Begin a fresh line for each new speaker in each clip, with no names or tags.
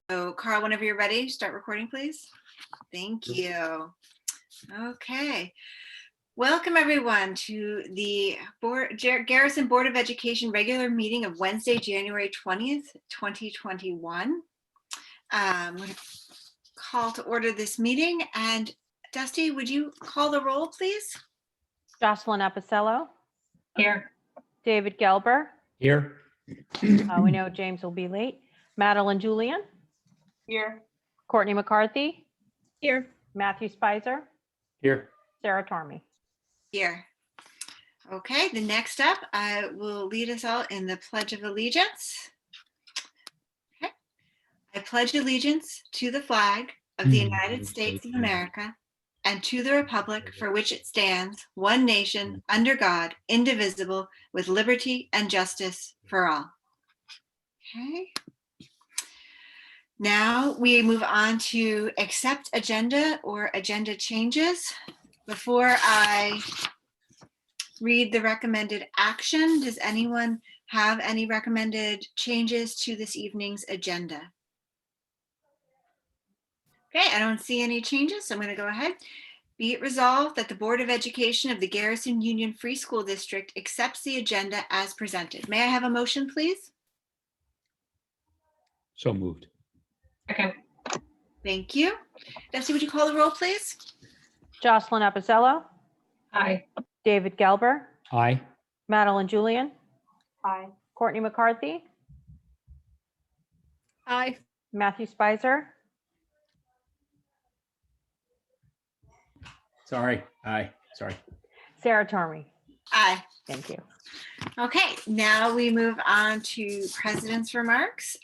So Carl, whenever you're ready, start recording, please. Thank you. Okay. Welcome everyone to the Garrison Board of Education regular meeting of Wednesday, January 20th, 2021. I'm going to call to order this meeting, and Dusty, would you call the roll, please?
Jocelyn Apicello.
Here.
David Gelber.
Here.
We know James will be late. Madeline Julian.
Here.
Courtney McCarthy.
Here.
Matthew Spicer.
Here.
Sarah Tormey.
Here. Okay, the next up, I will lead us all in the Pledge of Allegiance. Okay. I pledge allegiance to the flag of the United States of America and to the republic for which it stands, one nation, under God, indivisible, with liberty and justice for all. Okay. Now we move on to accept agenda or agenda changes. Before I read the recommended action, does anyone have any recommended changes to this evening's agenda? Okay, I don't see any changes, so I'm going to go ahead. Be it resolved that the Board of Education of the Garrison Union Free School District accepts the agenda as presented. May I have a motion, please?
So moved.
Okay.
Thank you. Dusty, would you call the roll, please?
Jocelyn Apicello.
Aye.
David Gelber.
Aye.
Madeline Julian.
Aye.
Courtney McCarthy.
Aye.
Matthew Spicer.
Sorry. Aye. Sorry.
Sarah Tormey.
Aye.
Thank you.
Okay, now we move on to President's remarks.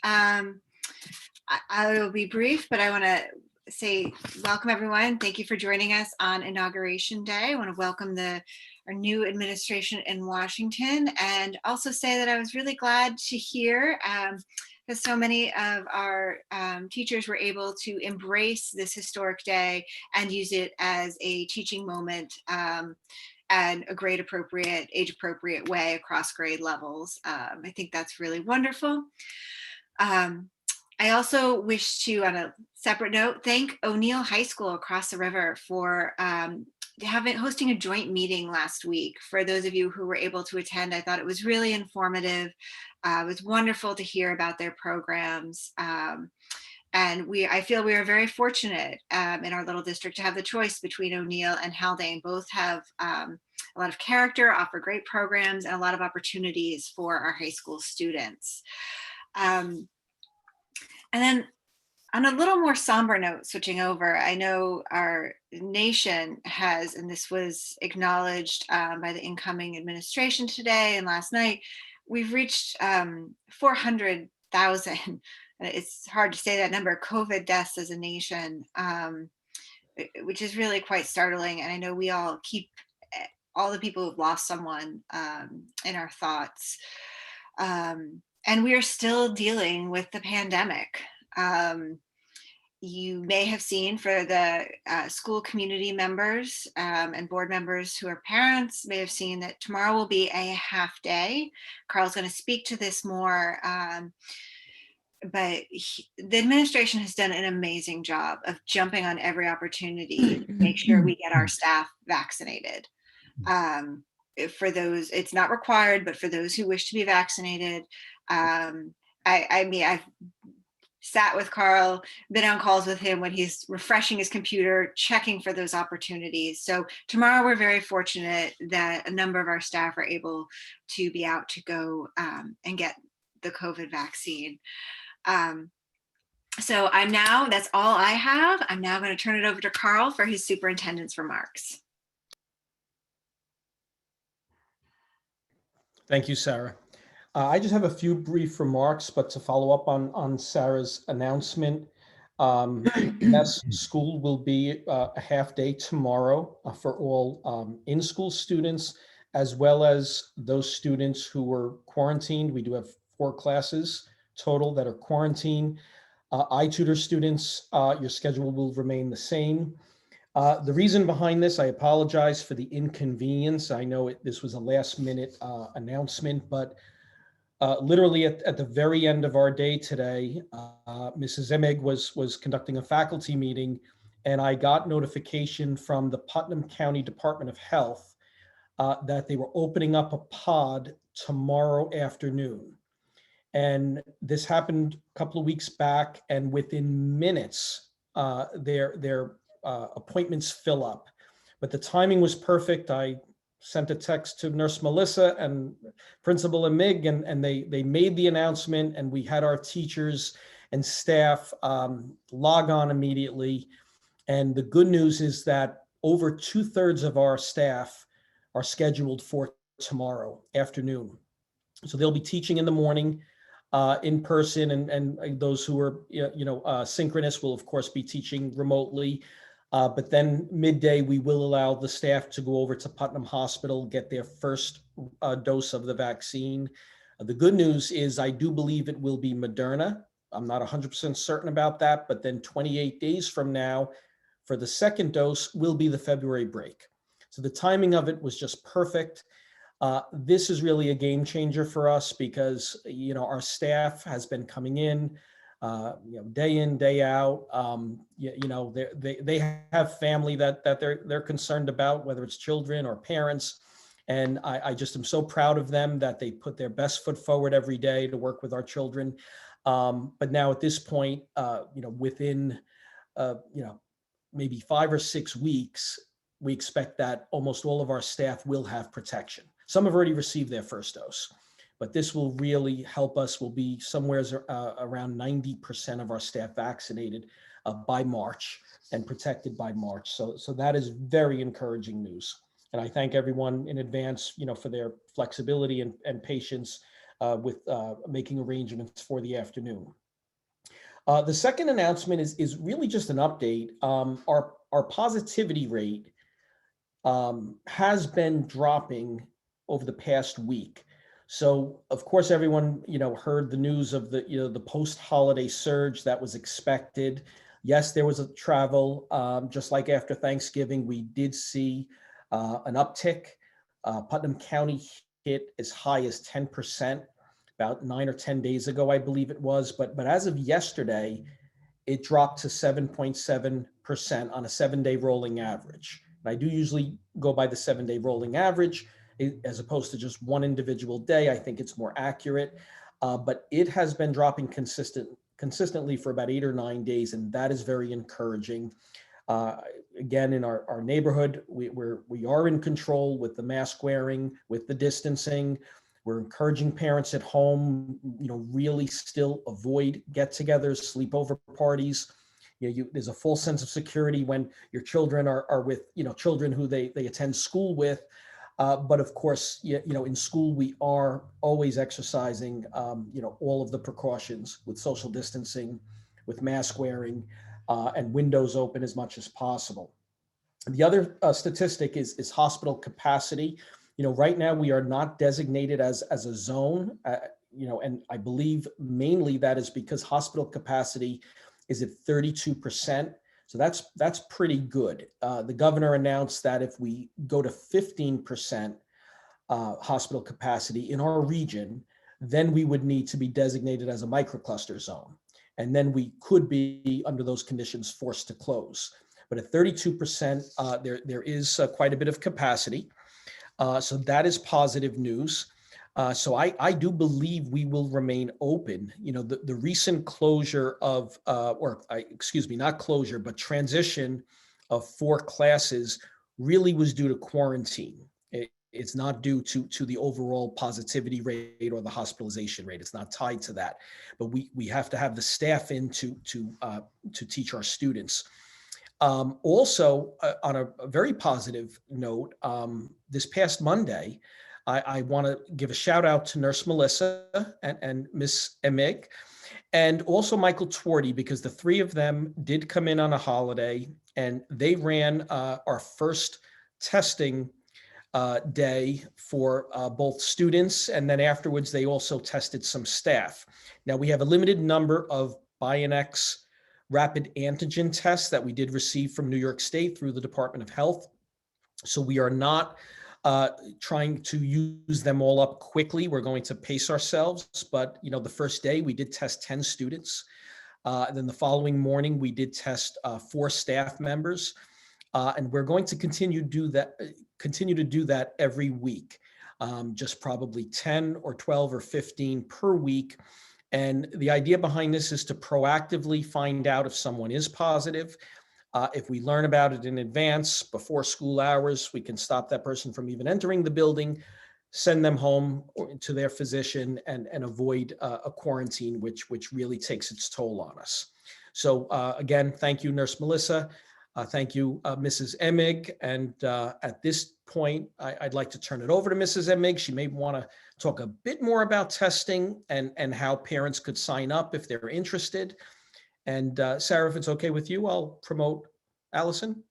I will be brief, but I want to say welcome everyone. Thank you for joining us on Inauguration Day. I want to welcome our new administration in Washington, and also say that I was really glad to hear that so many of our teachers were able to embrace this historic day and use it as a teaching moment and a grade appropriate, age appropriate way across grade levels. I think that's really wonderful. I also wish to, on a separate note, thank O'Neill High School across the river for hosting a joint meeting last week. For those of you who were able to attend, I thought it was really informative. It was wonderful to hear about their programs. And I feel we are very fortunate in our little district to have the choice between O'Neill and Haldane. Both have a lot of character, offer great programs, and a lot of opportunities for our high school students. And then on a little more somber note, switching over, I know our nation has, and this was acknowledged by the incoming administration today and last night, we've reached 400,000. It's hard to say that number, COVID deaths as a nation, which is really quite startling. And I know we all keep all the people who've lost someone in our thoughts. And we are still dealing with the pandemic. You may have seen, for the school community members and board members who are parents, may have seen that tomorrow will be a half day. Carl's going to speak to this more, but the administration has done an amazing job of jumping on every opportunity to make sure we get our staff vaccinated. For those, it's not required, but for those who wish to be vaccinated, I've sat with Carl, been on calls with him when he's refreshing his computer, checking for those opportunities. So tomorrow we're very fortunate that a number of our staff are able to be out to go and get the COVID vaccine. So that's all I have. I'm now going to turn it over to Carl for his superintendent's remarks.
Thank you, Sarah. I just have a few brief remarks, but to follow up on Sarah's announcement, yes, school will be a half day tomorrow for all in-school students, as well as those students who were quarantined. We do have 4 classes total that are quarantined. iTutor students, your schedule will remain the same. The reason behind this, I apologize for the inconvenience. I know this was a last minute announcement, but Literally at the very end of our day today, Mrs. Emig was conducting a faculty meeting, and I got notification from the Putnam County Department of Health that they were opening up a pod tomorrow afternoon. And this happened a couple of weeks back, and within minutes, their appointments fill up. But the timing was perfect. I sent a text to Nurse Melissa and Principal Amig, and they made the announcement, and we had our teachers and staff log on immediately. And the good news is that over 2/3 of our staff are scheduled for tomorrow afternoon. So they'll be teaching in the morning in person, and those who are synchronous will of course be teaching remotely. But then midday, we will allow the staff to go over to Putnam Hospital, get their first dose of the vaccine. The good news is I do believe it will be Moderna. I'm not 100% certain about that, but then 28 days from now, for the second dose, will be the February break. So the timing of it was just perfect. This is really a game changer for us because, our staff has been coming in, day in, day out. They have family that they're concerned about, whether it's children or parents. And I just am so proud of them that they put their best foot forward every day to work with our children. But now at this point, within, maybe 5 or 6 weeks, we expect that almost all of our staff will have protection. Some have already received their first dose, but this will really help us. We'll be somewhere around 90% of our staff vaccinated by March and protected by March. So that is very encouraging news. And I thank everyone in advance, for their flexibility and patience with making arrangements for the afternoon. The second announcement is really just an update. Our positivity rate has been dropping over the past week. So of course, everyone, heard the news of the post-holiday surge that was expected. Yes, there was a travel, just like after Thanksgiving, we did see an uptick. Putnam County hit as high as 10% about 9 or 10 days ago, I believe it was. But as of yesterday, it dropped to 7.7% on a 7-day rolling average. And I do usually go by the 7-day rolling average as opposed to just one individual day. I think it's more accurate, but it has been dropping consistently for about 8 or 9 days, and that is very encouraging. Again, in our neighborhood, we are in control with the mask wearing, with the distancing. We're encouraging parents at home, really still avoid get-togethers, sleepover parties. There's a full sense of security when your children are with, children who they attend school with. But of course, in school, we are always exercising, all of the precautions with social distancing, with mask wearing, and windows open as much as possible. The other statistic is hospital capacity. Right now we are not designated as a zone, and I believe mainly that is because hospital capacity is at 32%. So that's pretty good. The governor announced that if we go to 15% hospital capacity in our region, then we would need to be designated as a microcluster zone. And then we could be, under those conditions, forced to close. But at 32%, there is quite a bit of capacity. So that is positive news. So I do believe we will remain open. The recent closure of, not closure, but transition of 4 classes really was due to quarantine. It's not due to the overall positivity rate or the hospitalization rate. It's not tied to that. But we have to have the staff in to teach our students. Also, on a very positive note, this past Monday, I want to give a shout out to Nurse Melissa and Miss Emig, and also Michael Twardy, because the 3 of them did come in on a holiday, and they ran our first testing day for both students, and then afterwards they also tested some staff. Now we have a limited number of Bionex rapid antigen tests that we did receive from New York State through the Department of Health. So we are not trying to use them all up quickly. We're going to pace ourselves, but the first day we did test 10 students. Then the following morning we did test 4 staff members, and we're going to continue to do that every week, just probably 10 or 12 or 15 per week. And the idea behind this is to proactively find out if someone is positive. If we learn about it in advance, before school hours, we can stop that person from even entering the building, send them home to their physician, and avoid a quarantine, which really takes its toll on us. So again, thank you, Nurse Melissa. Thank you, Mrs. Emig. And at this point, I'd like to turn it over to Mrs. Emig. She may want to talk a bit more about testing and how parents could sign up if they're interested. And Sarah, if it's okay with you, I'll promote Allison.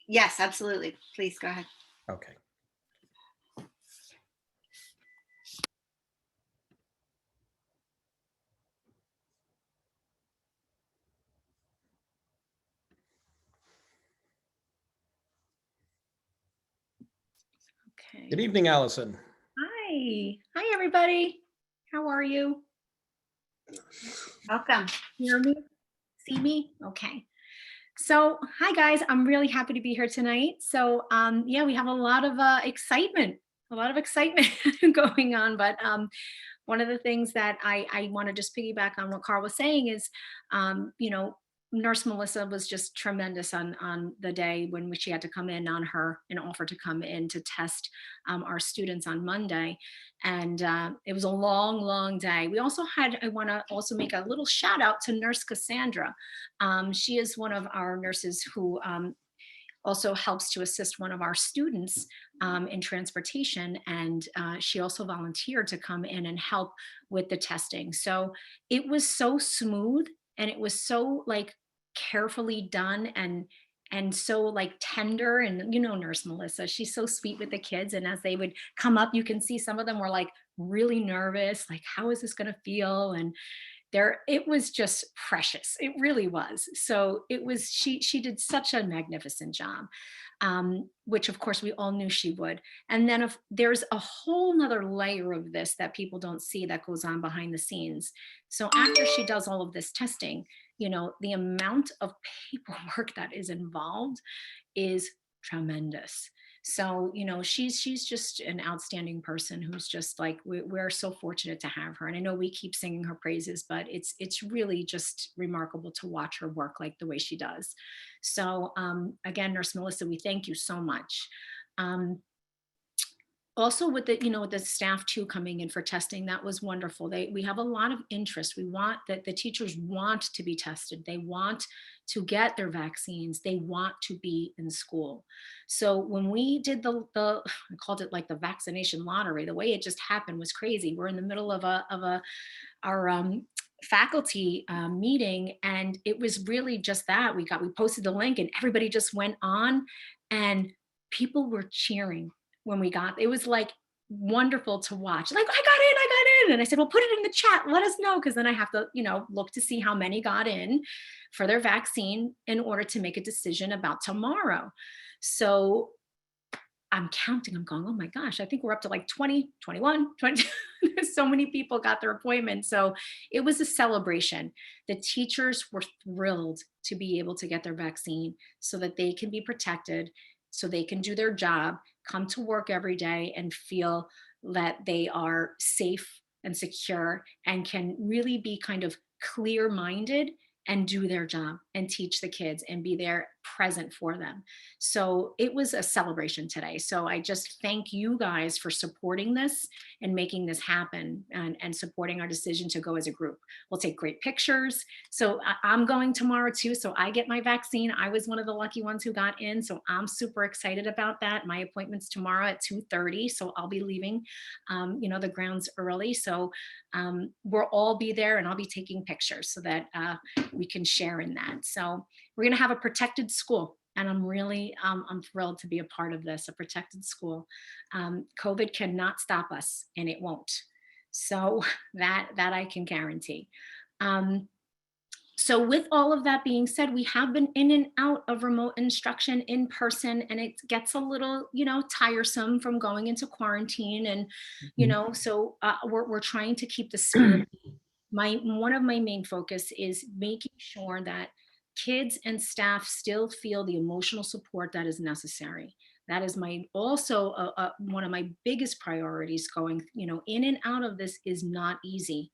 Yes, absolutely. Please go ahead.
Okay.
Okay.
Good evening, Allison.
Hi. Hi, everybody. How are you?
Welcome.
Hear me? See me? Okay. So, hi guys. I'm really happy to be here tonight. So, yeah, we have a lot of excitement going on. But one of the things that I want to just piggyback on what Carl was saying is, Nurse Melissa was just tremendous on the day when she had to come in on her and offer to come in to test our students on Monday. And it was a long, long day. We also had, I want to also make a little shout out to Nurse Cassandra. She is one of our nurses who also helps to assist one of our students in transportation. And she also volunteered to come in and help with the testing. So it was so smooth, and it was so like carefully done and so like tender. And Nurse Melissa, she's so sweet with the kids. And as they would come up, you can see some of them were like really nervous, like, how is this going to feel? And it was just precious. It really was. So it was, she did such a magnificent job, which of course we all knew she would. And then if there's a whole nother layer of this that people don't see that goes on behind the scenes. So after she does all of this testing, the amount of paperwork that is involved is tremendous. So, she's just an outstanding person who's just like, we're so fortunate to have her. And I know we keep singing her praises, but it's really just remarkable to watch her work like the way she does. So again, Nurse Melissa, we thank you so much. Also with the staff too coming in for testing, that was wonderful. We have a lot of interest. We want that the teachers want to be tested. They want to get their vaccines. They want to be in school. So when we did I called it like the vaccination lottery, the way it just happened was crazy. We're in the middle of our faculty meeting, and it was really just that we posted the link and everybody just went on, and people were cheering. When it was like wonderful to watch. Like, I got in. And I said, well, put it in the chat. Let us know. Cause then I have to, look to see how many got in for their vaccine in order to make a decision about tomorrow. So I'm counting, I'm going, oh my gosh, I think we're up to like 20, 21, 22. So many people got their appointment. So it was a celebration. The teachers were thrilled to be able to get their vaccine so that they can be protected, so they can do their job, come to work every day and feel that they are safe and secure and can really be kind of clear-minded and do their job and teach the kids and be there present for them. So it was a celebration today. So I just thank you guys for supporting this and making this happen and supporting our decision to go as a group. We'll take great pictures. So I'm going tomorrow too. So I get my vaccine. I was one of the lucky ones who got in. So I'm super excited about that. My appointment's tomorrow at 2:30. So I'll be leaving, the grounds early. So we'll all be there and I'll be taking pictures so that we can share in that. So we're going to have a protected school. And I'm really, I'm thrilled to be a part of this, a protected school. COVID cannot stop us, and it won't. So that I can guarantee. So with all of that being said, we have been in and out of remote instruction in person, and it gets a little, tiresome from going into quarantine. And, so we're trying to keep the spirit. One of my main focus is making sure that kids and staff still feel the emotional support that is necessary. That is one of my biggest priorities. Going, in and out of this is not easy.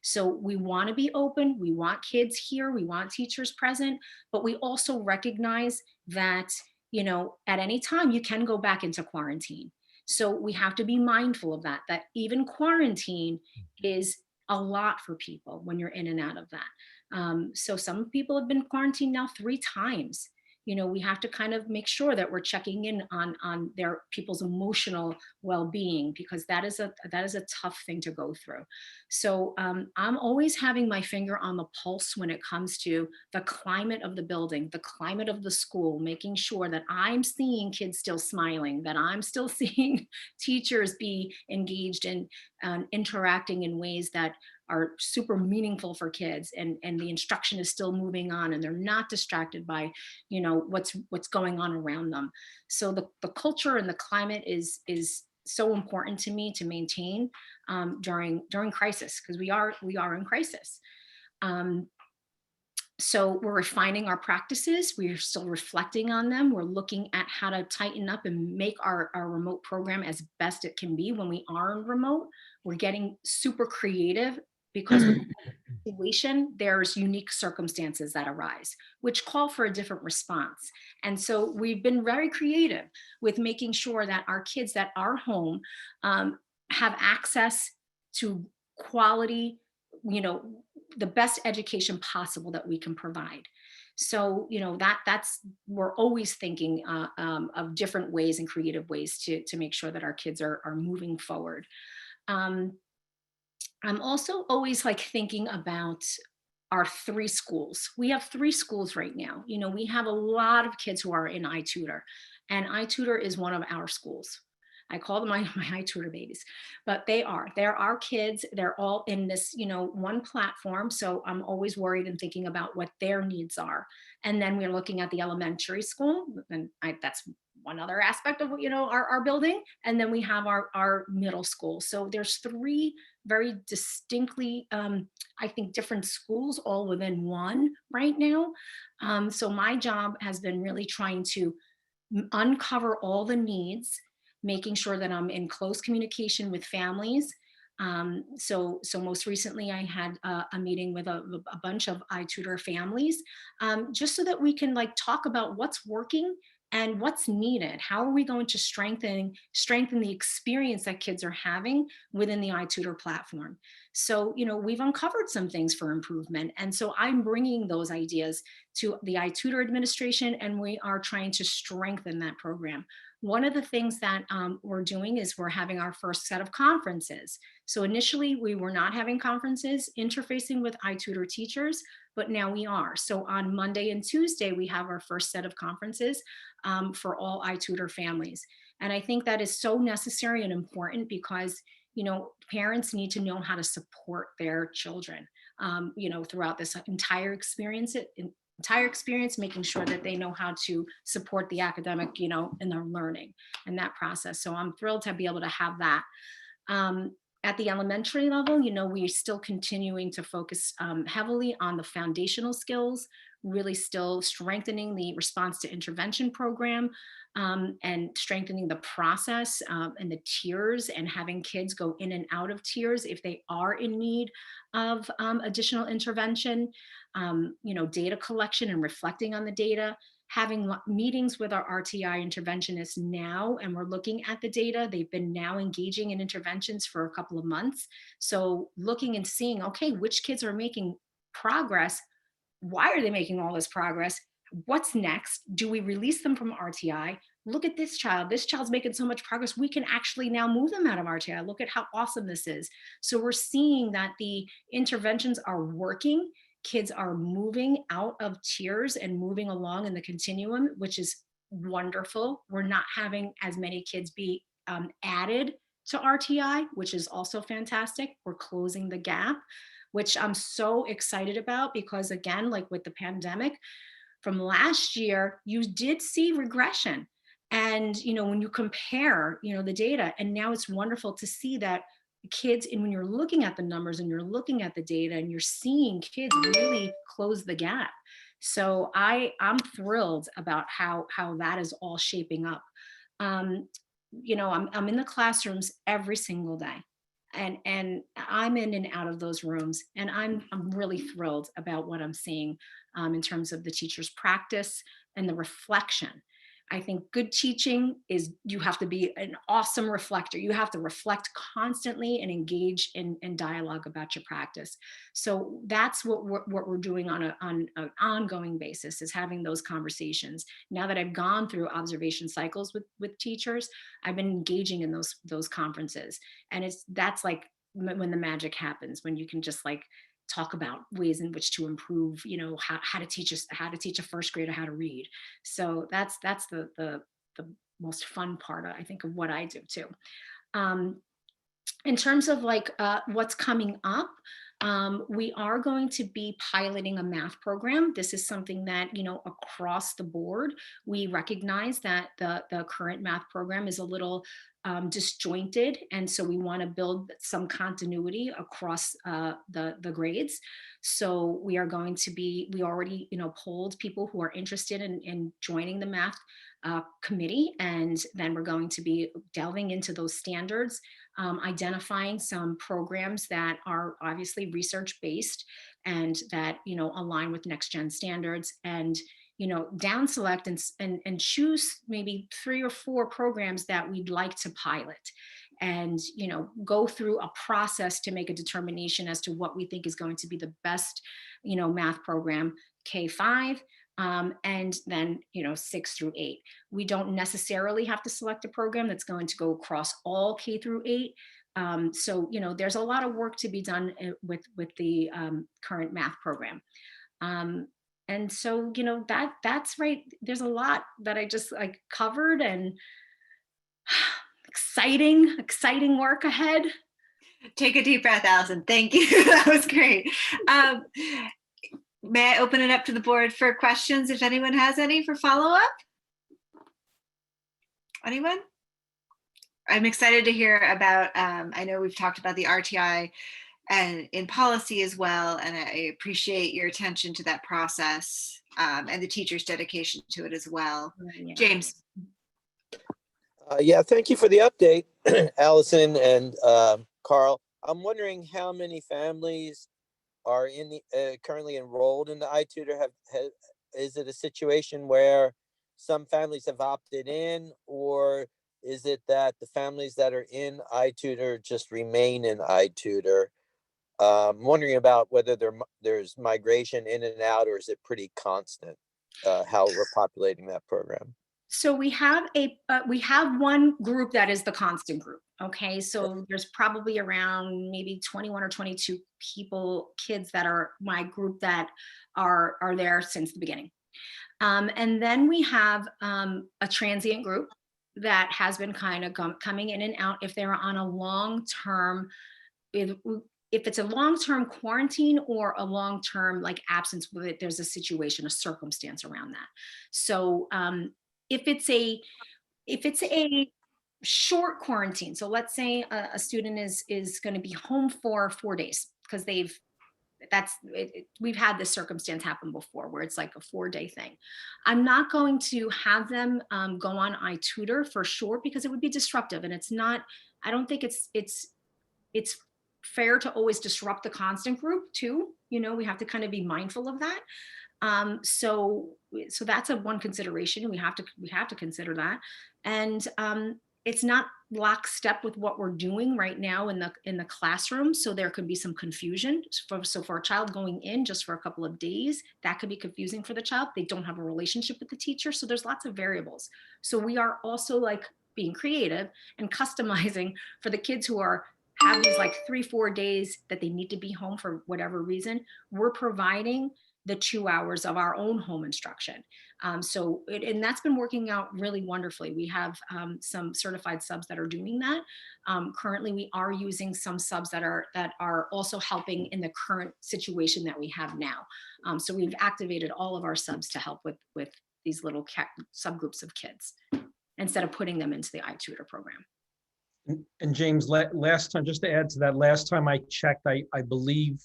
So we want to be open. We want kids here. We want teachers present, but we also recognize that, at any time you can go back into quarantine. So we have to be mindful of that, that even quarantine is a lot for people when you're in and out of that. So some people have been quarantined now 3 times. We have to kind of make sure that we're checking in on their people's emotional well-being, because that is a tough thing to go through. So I'm always having my finger on the pulse when it comes to the climate of the building, the climate of the school, making sure that I'm seeing kids still smiling, that I'm still seeing teachers be engaged in interacting in ways that are super meaningful for kids, and the instruction is still moving on, and they're not distracted by what's going on around them. So the culture and the climate is so important to me to maintain during crisis, because we are in crisis. So we're refining our practices. We're still reflecting on them. We're looking at how to tighten up and make our remote program as best it can be when we are remote. We're getting super creative, because with the situation, there's unique circumstances that arise, which call for a different response. And so we've been very creative with making sure that our kids that are home have access to quality, the best education possible that we can provide. So, that's we're always thinking of different ways and creative ways to make sure that our kids are moving forward. I'm also always thinking about our 3 schools. We have 3 schools right now. We have a lot of kids who are in iTutor, and iTutor is one of our schools. I call them my iTutor babies, but they're our kids. They're all in this, one platform. So I'm always worried and thinking about what their needs are. And then we're looking at the elementary school, and that's one other aspect of our building. And then we have our middle school. So there's 3 very distinctly, I think, different schools all within one right now. So my job has been really trying to uncover all the needs, making sure that I'm in close communication with families. So most recently I had a meeting with a bunch of iTutor families, just so that we can talk about what's working and what's needed. How are we going to strengthen the experience that kids are having within the iTutor platform? So, we've uncovered some things for improvement. And so I'm bringing those ideas to the iTutor administration, and we are trying to strengthen that program. One of the things that we're doing is we're having our first set of conferences. So initially we were not having conferences interfacing with iTutor teachers, but now we are. So on Monday and Tuesday, we have our first set of conferences for all iTutor families. And I think that is so necessary and important, because parents need to know how to support their children, throughout this entire experience, making sure that they know how to support the academic, in their learning and that process. So I'm thrilled to be able to have that. At the elementary level, we're still continuing to focus heavily on the foundational skills, really still strengthening the response to intervention program, and strengthening the process and the tiers, and having kids go in and out of tiers if they are in need of additional intervention, data collection and reflecting on the data, having meetings with our RTI interventionists now, and we're looking at the data. They've been now engaging in interventions for a couple of months. So looking and seeing, okay, which kids are making progress? Why are they making all this progress? What's next? Do we release them from RTI? Look at this child. This child's making so much progress. We can actually now move them out of RTI. Look at how awesome this is. So we're seeing that the interventions are working. Kids are moving out of tiers and moving along in the continuum, which is wonderful. We're not having as many kids be added to RTI, which is also fantastic. We're closing the gap. which I'm so excited about, because again, like with the pandemic from last year, you did see regression. And, when you compare, the data, and now it's wonderful to see that kids, and when you're looking at the numbers and you're looking at the data and you're seeing kids really close the gap. So I'm thrilled about how that is all shaping up. I'm in the classrooms every single day, and I'm in and out of those rooms, and I'm really thrilled about what I'm seeing in terms of the teacher's practice and the reflection. I think good teaching is, you have to be an awesome reflector. You have to reflect constantly and engage in dialogue about your practice. So that's what we're doing on an ongoing basis, is having those conversations. Now that I've gone through observation cycles with teachers, I've been engaging in those conferences. And that's like when the magic happens, when you can just like talk about ways in which to improve, how to teach a first grader how to read. So that's the most fun part, I think, of what I do too. In terms of like what's coming up, we are going to be piloting a math program. This is something that, across the board, we recognize that the current math program is a little disjointed. And so we want to build some continuity across the grades. So we already, polled people who are interested in joining the math committee. And then we're going to be delving into those standards, identifying some programs that are obviously research-based and that, align with next gen standards, and down select and choose maybe 3 or 4 programs that we'd like to pilot, and go through a process to make a determination as to what we think is going to be the best math program, K-5, and then 6 through 8. We don't necessarily have to select a program that's going to go across all K through 8. So there's a lot of work to be done with the current math program. And so, that's right. There's a lot that I just like covered, and exciting work ahead.
Take a deep breath, Allison. Thank you. That was great. May I open it up to the board for questions, if anyone has any for follow-up? Anyone? I'm excited to hear about, I know we've talked about the RTI and in policy as well, and I appreciate your attention to that process and the teacher's dedication to it as well.
Yeah.
James.
Yeah, thank you for the update, Allison and Carl. I'm wondering how many families are currently enrolled in the iTutor. Is it a situation where some families have opted in, or is it that the families that are in iTutor just remain in iTutor? I'm wondering about whether there's migration in and out, or is it pretty constant, how we're populating that program?
So we have one group that is the constant group. Okay, so there's probably around maybe 21 or 22 kids that are my group that are there since the beginning. And then we have a transient group that has been kind of coming in and out if they're on a long-term, if it's a long-term quarantine or a long-term like absence, there's a situation, a circumstance around that. So if it's a short quarantine, so let's say a student is going to be home for 4 days because we've had this circumstance happen before where it's like a 4-day thing. I'm not going to have them go on iTutor for sure, because it would be disruptive, and I don't think it's fair to always disrupt the constant group too. We have to kind of be mindful of that. So that's one consideration. We have to consider that. And it's not lockstep with what we're doing right now in the classroom. So there could be some confusion. So for a child going in just for a couple of days, that could be confusing for the child. They don't have a relationship with the teacher. So there's lots of variables. So we are also like being creative and customizing for the kids who are have these like 3-4 days that they need to be home for whatever reason, we're providing the 2 hours of our own home instruction. And that's been working out really wonderfully. We have some certified subs that are doing that. Currently, we are using some subs that are also helping in the current situation that we have now. So we've activated all of our subs to help with these little subgroups of kids instead of putting them into the iTutor program.
And James, last time, just to add to that, last time I checked, I believe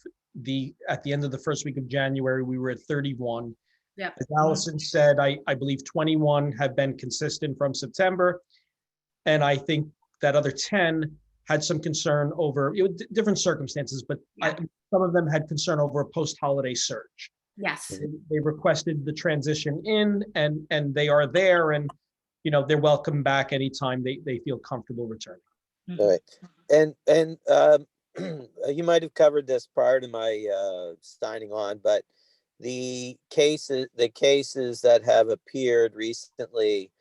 at the end of the first week of January, we were at 31.
Yep.
As Allison said, I believe 21 have been consistent from September. And I think that other 10 had some concern over different circumstances, but
Yeah.
some of them had concern over a post-holiday surge.
Yes.
They requested the transition in, and they are there, and they're welcome back anytime they feel comfortable returning.
All right. And you might have covered this prior to my signing on, but the cases that have appeared recently,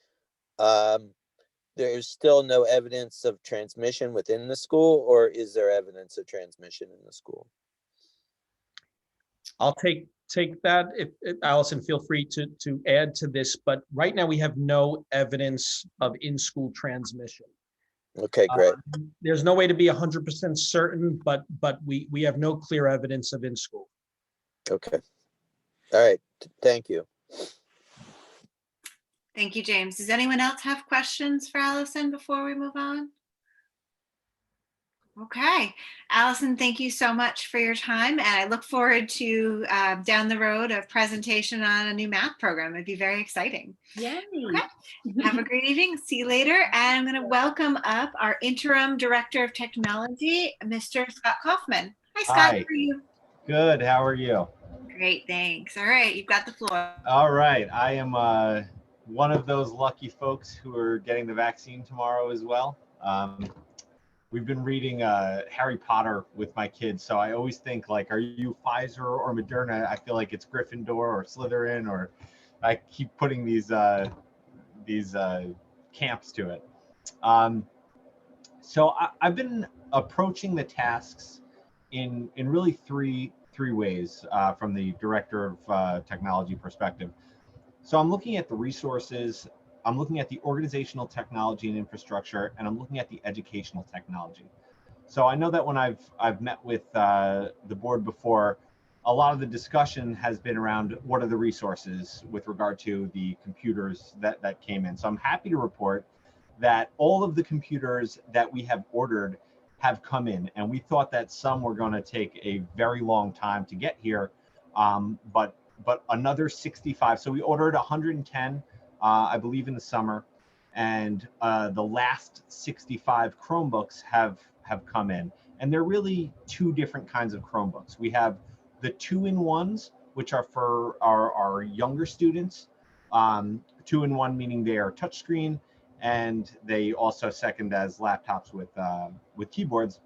there's still no evidence of transmission within the school, or is there evidence of transmission in the school?
I'll take that. If Allison, feel free to add to this, but right now we have no evidence of in-school transmission.
Okay, great.
There's no way to be 100% certain, but we have no clear evidence of in-school.
Okay. All right. Thank you.
Thank you, James. Does anyone else have questions for Allison before we move on? Okay, Allison, thank you so much for your time, and I look forward to down the road a presentation on a new math program. It'd be very exciting.
Yay.
Okay. Have a great evening. See you later. And I'm going to welcome up our Interim Director of Technology, Mr. Scott Kaufman. Hi, Scott.
Hi.
How are you?
Good. How are you?
Great, thanks. All right, you've got the floor.
All right. I am one of those lucky folks who are getting the vaccine tomorrow as well. We've been reading Harry Potter with my kids, so I always think, like, are you Pfizer or Moderna? I feel like it's Gryffindor or Slytherin, or I keep putting these camps to it. So I've been approaching the tasks in really three ways from the director of technology perspective. So I'm looking at the resources, I'm looking at the organizational technology and infrastructure, and I'm looking at the educational technology. So I know that when I've met with the board before, a lot of the discussion has been around what are the resources with regard to the computers that came in. So I'm happy to report that all of the computers that we have ordered have come in, and we thought that some were going to take a very long time to get here, but another 65. So we ordered 110, I believe, in the summer, and the last 65 Chromebooks have come in, and they're really two different kinds of Chromebooks. We have the 2-in-1s, which are for our younger students. 2-in-1 meaning they are touchscreen, and they also second as laptops with keyboards.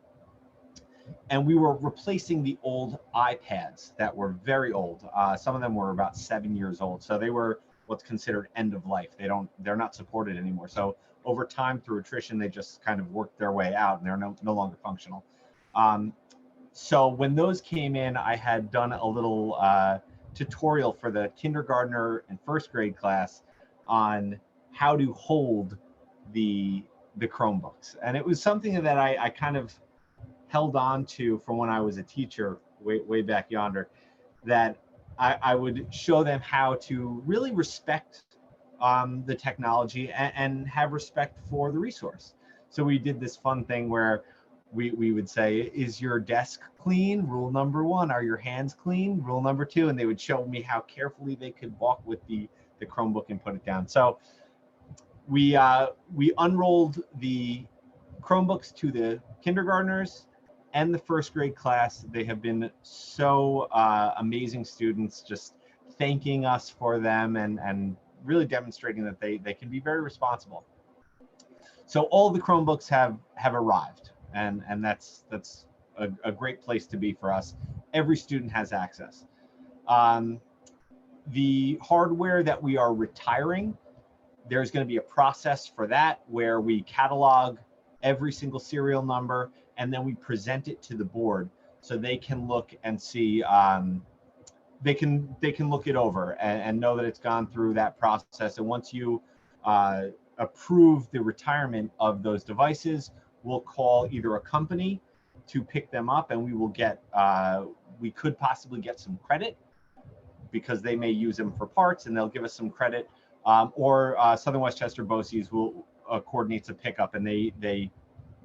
And we were replacing the old iPads that were very old. Some of them were about 7 years old, so they were what's considered end of life. They're not supported anymore. So over time, through attrition, they just kind of worked their way out, and they're no longer functional. So when those came in, I had done a little tutorial for the kindergartner and first grade class on how to hold the Chromebooks. And it was something that I kind of held on to from when I was a teacher way back yonder, that I would show them how to really respect the technology and have respect for the resource. So we did this fun thing where we would say, is your desk clean? Rule number 1. Are your hands clean? Rule number 2. And they would show me how carefully they could walk with the Chromebook and put it down. So we unrolled the Chromebooks to the kindergartners and the first grade class. They have been so amazing students, just thanking us for them and really demonstrating that they can be very responsible. So all the Chromebooks have arrived, and that's a great place to be for us. Every student has access. The hardware that we are retiring, there's going to be a process for that where we catalog every single serial number, and then we present it to the board so they can look and see, they can look it over and know that it's gone through that process. And once you approve the retirement of those devices, we'll call either a company to pick them up, and we will get, we could possibly get some credit because they may use them for parts and they'll give us some credit, or Southern Westchester BOCES will coordinates a pickup, and they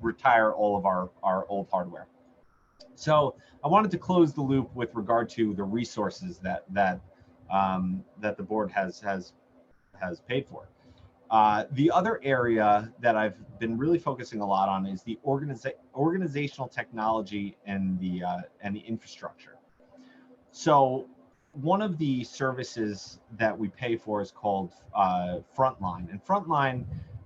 retire all of our old hardware. So I wanted to close the loop with regard to the resources that the board has paid for. The other area that I've been really focusing a lot on is the organizational technology and the infrastructure. So one of the services that we pay for is called Frontline, and Frontline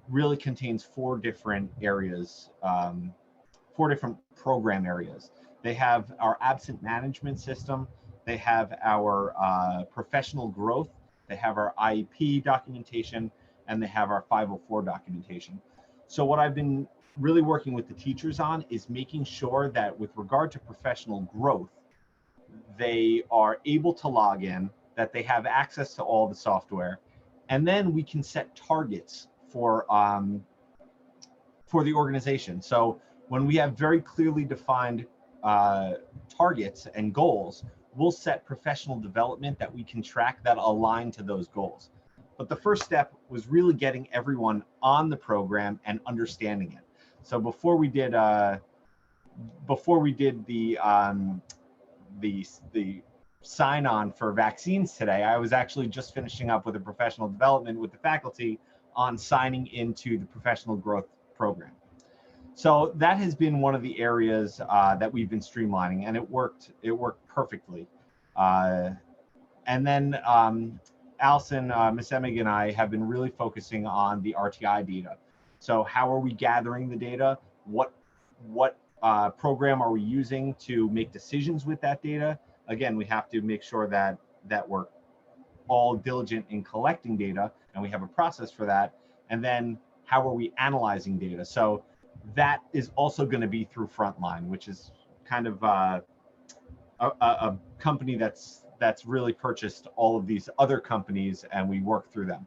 really contains 4 different areas, 4 different program areas. They have our absent management system, they have our professional growth, they have our IEP documentation, and they have our 504 documentation. So what I've been really working with the teachers on is making sure that with regard to professional growth, they are able to log in, that they have access to all the software, and then we can set targets for the organization. So when we have very clearly defined targets and goals, we'll set professional development that we can track that align to those goals. But the first step was really getting everyone on the program and understanding it. So before we did the sign on for vaccines today, I was actually just finishing up with a professional development with the faculty on signing into the professional growth program. So that has been one of the areas that we've been streamlining, and it worked perfectly. And then Allison, Ms. Emig, and I have been really focusing on the RTI data. So how are we gathering the data? What program are we using to make decisions with that data? Again, we have to make sure that we're all diligent in collecting data, and we have a process for that. And then how are we analyzing data? So that is also going to be through Frontline, which is kind of a company that's really purchased all of these other companies, and we work through them.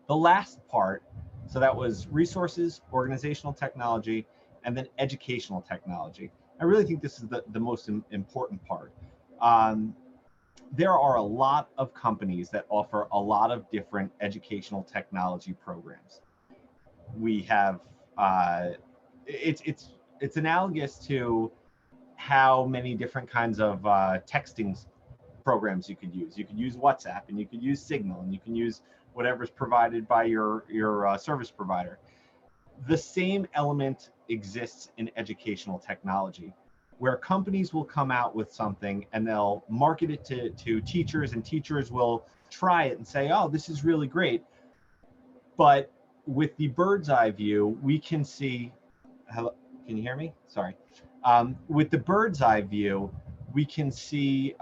The last part, so that was resources, organizational technology, and then educational technology. I really think this is the most important part. There are a lot of companies that offer a lot of different educational technology programs. We have, it's analogous to how many different kinds of texting programs you could use. You could use WhatsApp, and you could use Signal, and you can use whatever's provided by your service provider. The same element exists in educational technology, where companies will come out with something and they'll market it to teachers, and teachers will try it and say, oh, this is really great. But with the bird's eye view, we can see, hello, can you hear me? Sorry. With the bird's eye view, we can see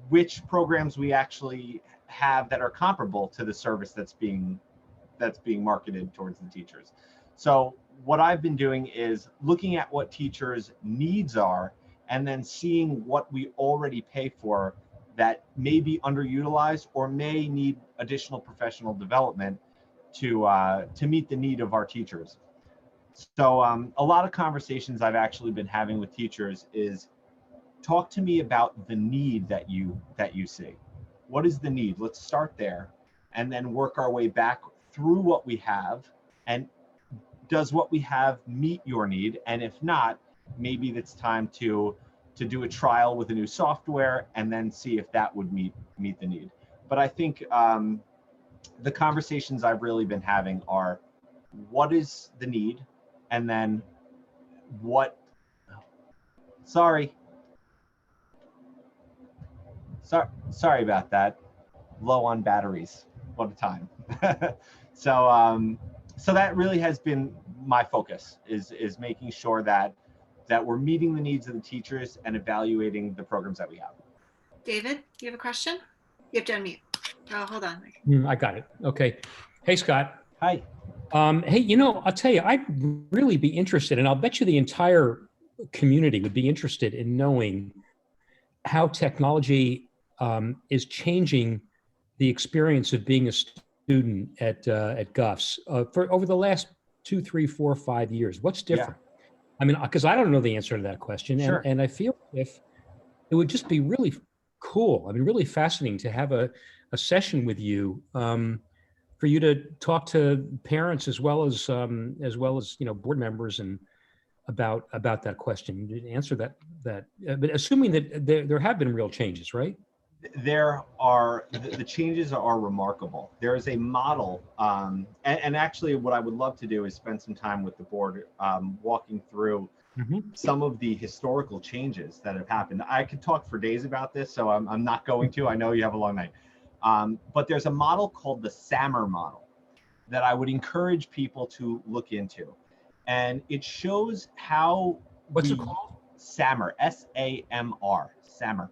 which programs we actually have that are comparable to the service that's being marketed towards the teachers. So what I've been doing is looking at what teachers' needs are, and then seeing what we already pay for that may be underutilized or may need additional professional development to meet the need of our teachers. So a lot of conversations I've actually been having with teachers is, talk to me about the need that you see. What is the need? Let's start there, and then work our way back through what we have, and does what we have meet your need? And if not, maybe it's time to do a trial with a new software and then see if that would meet the need. But I think the conversations I've really been having are, what is the need? And then sorry about that. Low on batteries. What a time. So that really has been my focus, is making sure that we're meeting the needs of the teachers and evaluating the programs that we have.
David, you have a question? You have to unmute. Oh, hold on.
I got it. Okay. Hey, Scott.
Hi.
Hey, I'll tell you, I'd really be interested, and I'll bet you the entire community would be interested in knowing how technology is changing the experience of being a student at Guffs for over the last 2, 3, 4, 5 years. What's different? I mean, because I don't know the answer to that question,
Sure.
and I feel if it would just be really cool. I mean, really fascinating to have a session with you. For you to talk to parents as well as board members and about that question. You answer that. But assuming that there have been real changes, right?
There are the changes are remarkable. There is a model, and actually, what I would love to do is spend some time with the board, walking through some of the historical changes that have happened. I could talk for days about this, so I'm not going to. I know you have a long night. But there's a model called the SAMR model that I would encourage people to look into. And it shows how
What's
the
it called?
SAMR, SAMR, SAMR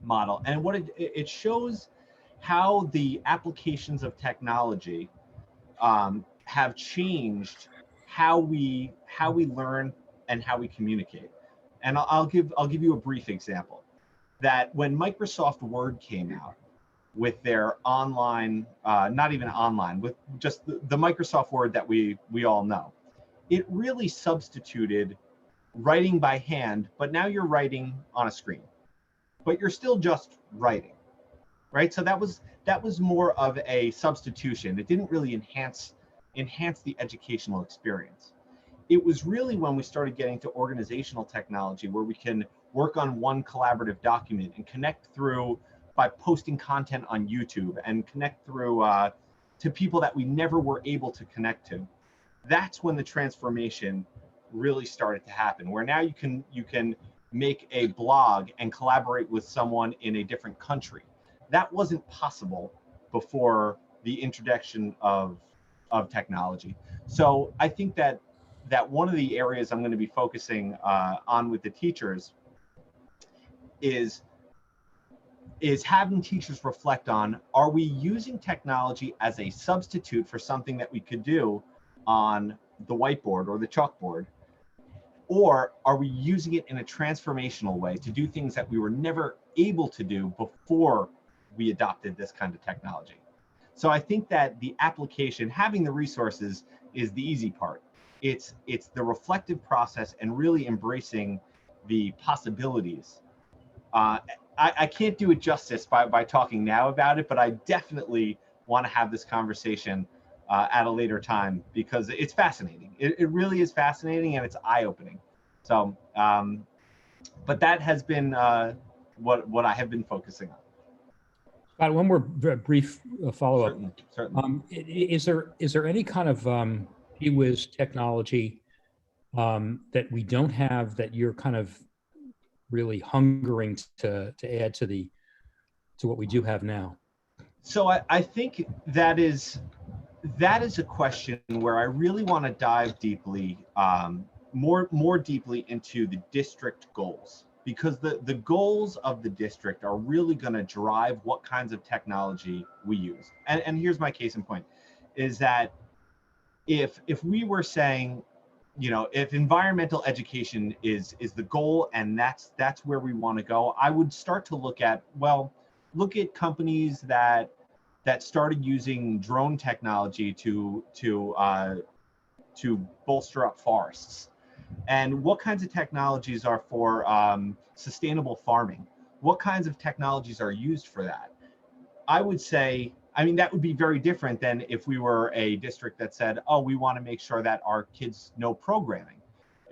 model. And what it shows how the applications of technology have changed how we learn and how we communicate. And I'll give you a brief example. That when Microsoft Word came out with their online, not even online, with just the Microsoft Word that we all know, it really substituted writing by hand, but now you're writing on a screen, but you're still just writing, right? So that was more of a substitution. It didn't really enhance the educational experience. It was really when we started getting to organizational technology where we can work on one collaborative document and connect through by posting content on YouTube and connect through to people that we never were able to connect to. That's when the transformation really started to happen, where now you can make a blog and collaborate with someone in a different country. That wasn't possible before the introduction of technology. So I think that one of the areas I'm going to be focusing on with the teachers is having teachers reflect on, are we using technology as a substitute for something that we could do on the whiteboard or the chalkboard? Or are we using it in a transformational way to do things that we were never able to do before we adopted this kind of technology? So I think that the application, having the resources, is the easy part. It's the reflective process and really embracing the possibilities. I can't do it justice by talking now about it, but I definitely want to have this conversation at a later time because it's fascinating. It really is fascinating and it's eye-opening. So, but that has been what I have been focusing on.
Scott, one more brief follow-up.
Certainly.
Is there any kind of whiz technology that we don't have that you're kind of really hungering to add to what we do have now?
So I think that is a question where I really want to dive deeply, more deeply into the district goals, because the goals of the district are really going to drive what kinds of technology we use. And here's my case in point, is that if we were saying, if environmental education is the goal and that's where we want to go, I would start to look at companies that started using drone technology to bolster up forests, and what kinds of technologies are for sustainable farming. What kinds of technologies are used for that? I would say, that would be very different than if we were a district that said, oh, we want to make sure that our kids know programming.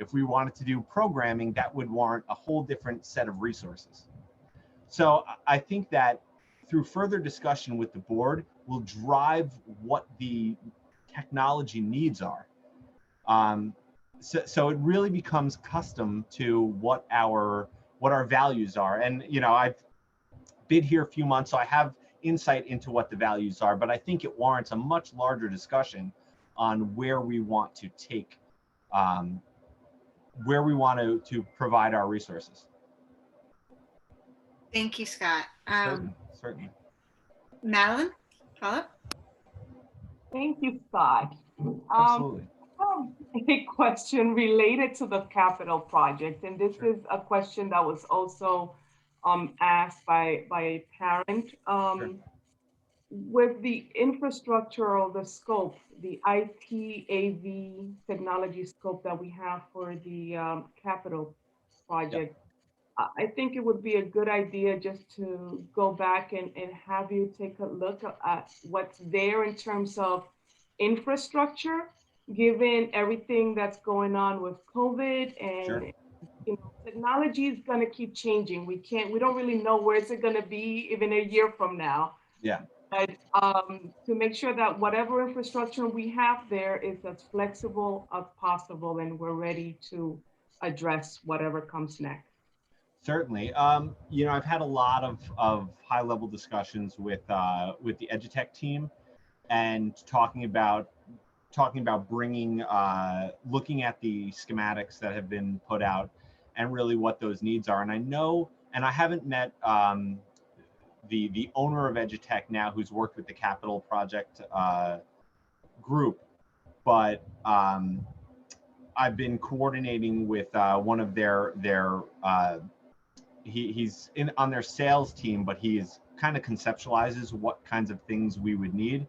If we wanted to do programming, that would warrant a whole different set of resources. So I think that through further discussion with the board, will drive what the technology needs are. So it really becomes custom to what our values are. And I've been here a few months, so I have insight into what the values are, but I think it warrants a much larger discussion on where we want to take, where we want to provide our resources.
Thank you, Scott.
Certainly.
Madeline, follow up?
Thank you, Scott.
Absolutely.
I have a question related to the capital project, and this is a question that was also asked by a parent. With the infrastructure or the scope, the IT, AV technology scope that we have for the capital project, I think it would be a good idea just to go back and have you take a look at what's there in terms of infrastructure, given everything that's going on with COVID
Sure.
and technology is going to keep changing. We don't really know where it's going to be even a year from now.
Yeah.
But to make sure that whatever infrastructure we have there is as flexible as possible and we're ready to address whatever comes next.
Certainly. I've had a lot of high level discussions with the EduTech team and talking about bringing, looking at the schematics that have been put out and really what those needs are. And I know, and I haven't met the owner of EduTech now, who's worked with the Capital Project group, but I've been coordinating with one of their he's on their sales team, but he's kind of conceptualizes what kinds of things we would need.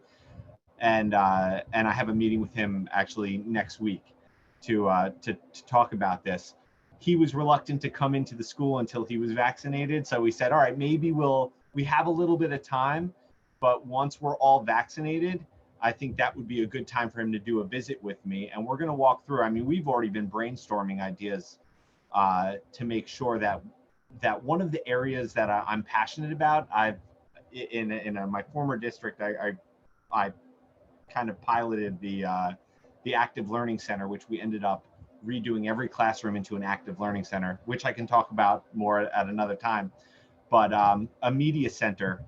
And I have a meeting with him actually next week to talk about this. He was reluctant to come into the school until he was vaccinated. So we said, all right, maybe we have a little bit of time, but once we're all vaccinated, I think that would be a good time for him to do a visit with me. And we're going to walk through. I mean, we've already been brainstorming ideas to make sure that one of the areas that I'm passionate about, in my former district, I kind of piloted the active learning center, which we ended up redoing every classroom into an active learning center, which I can talk about more at another time. But a media center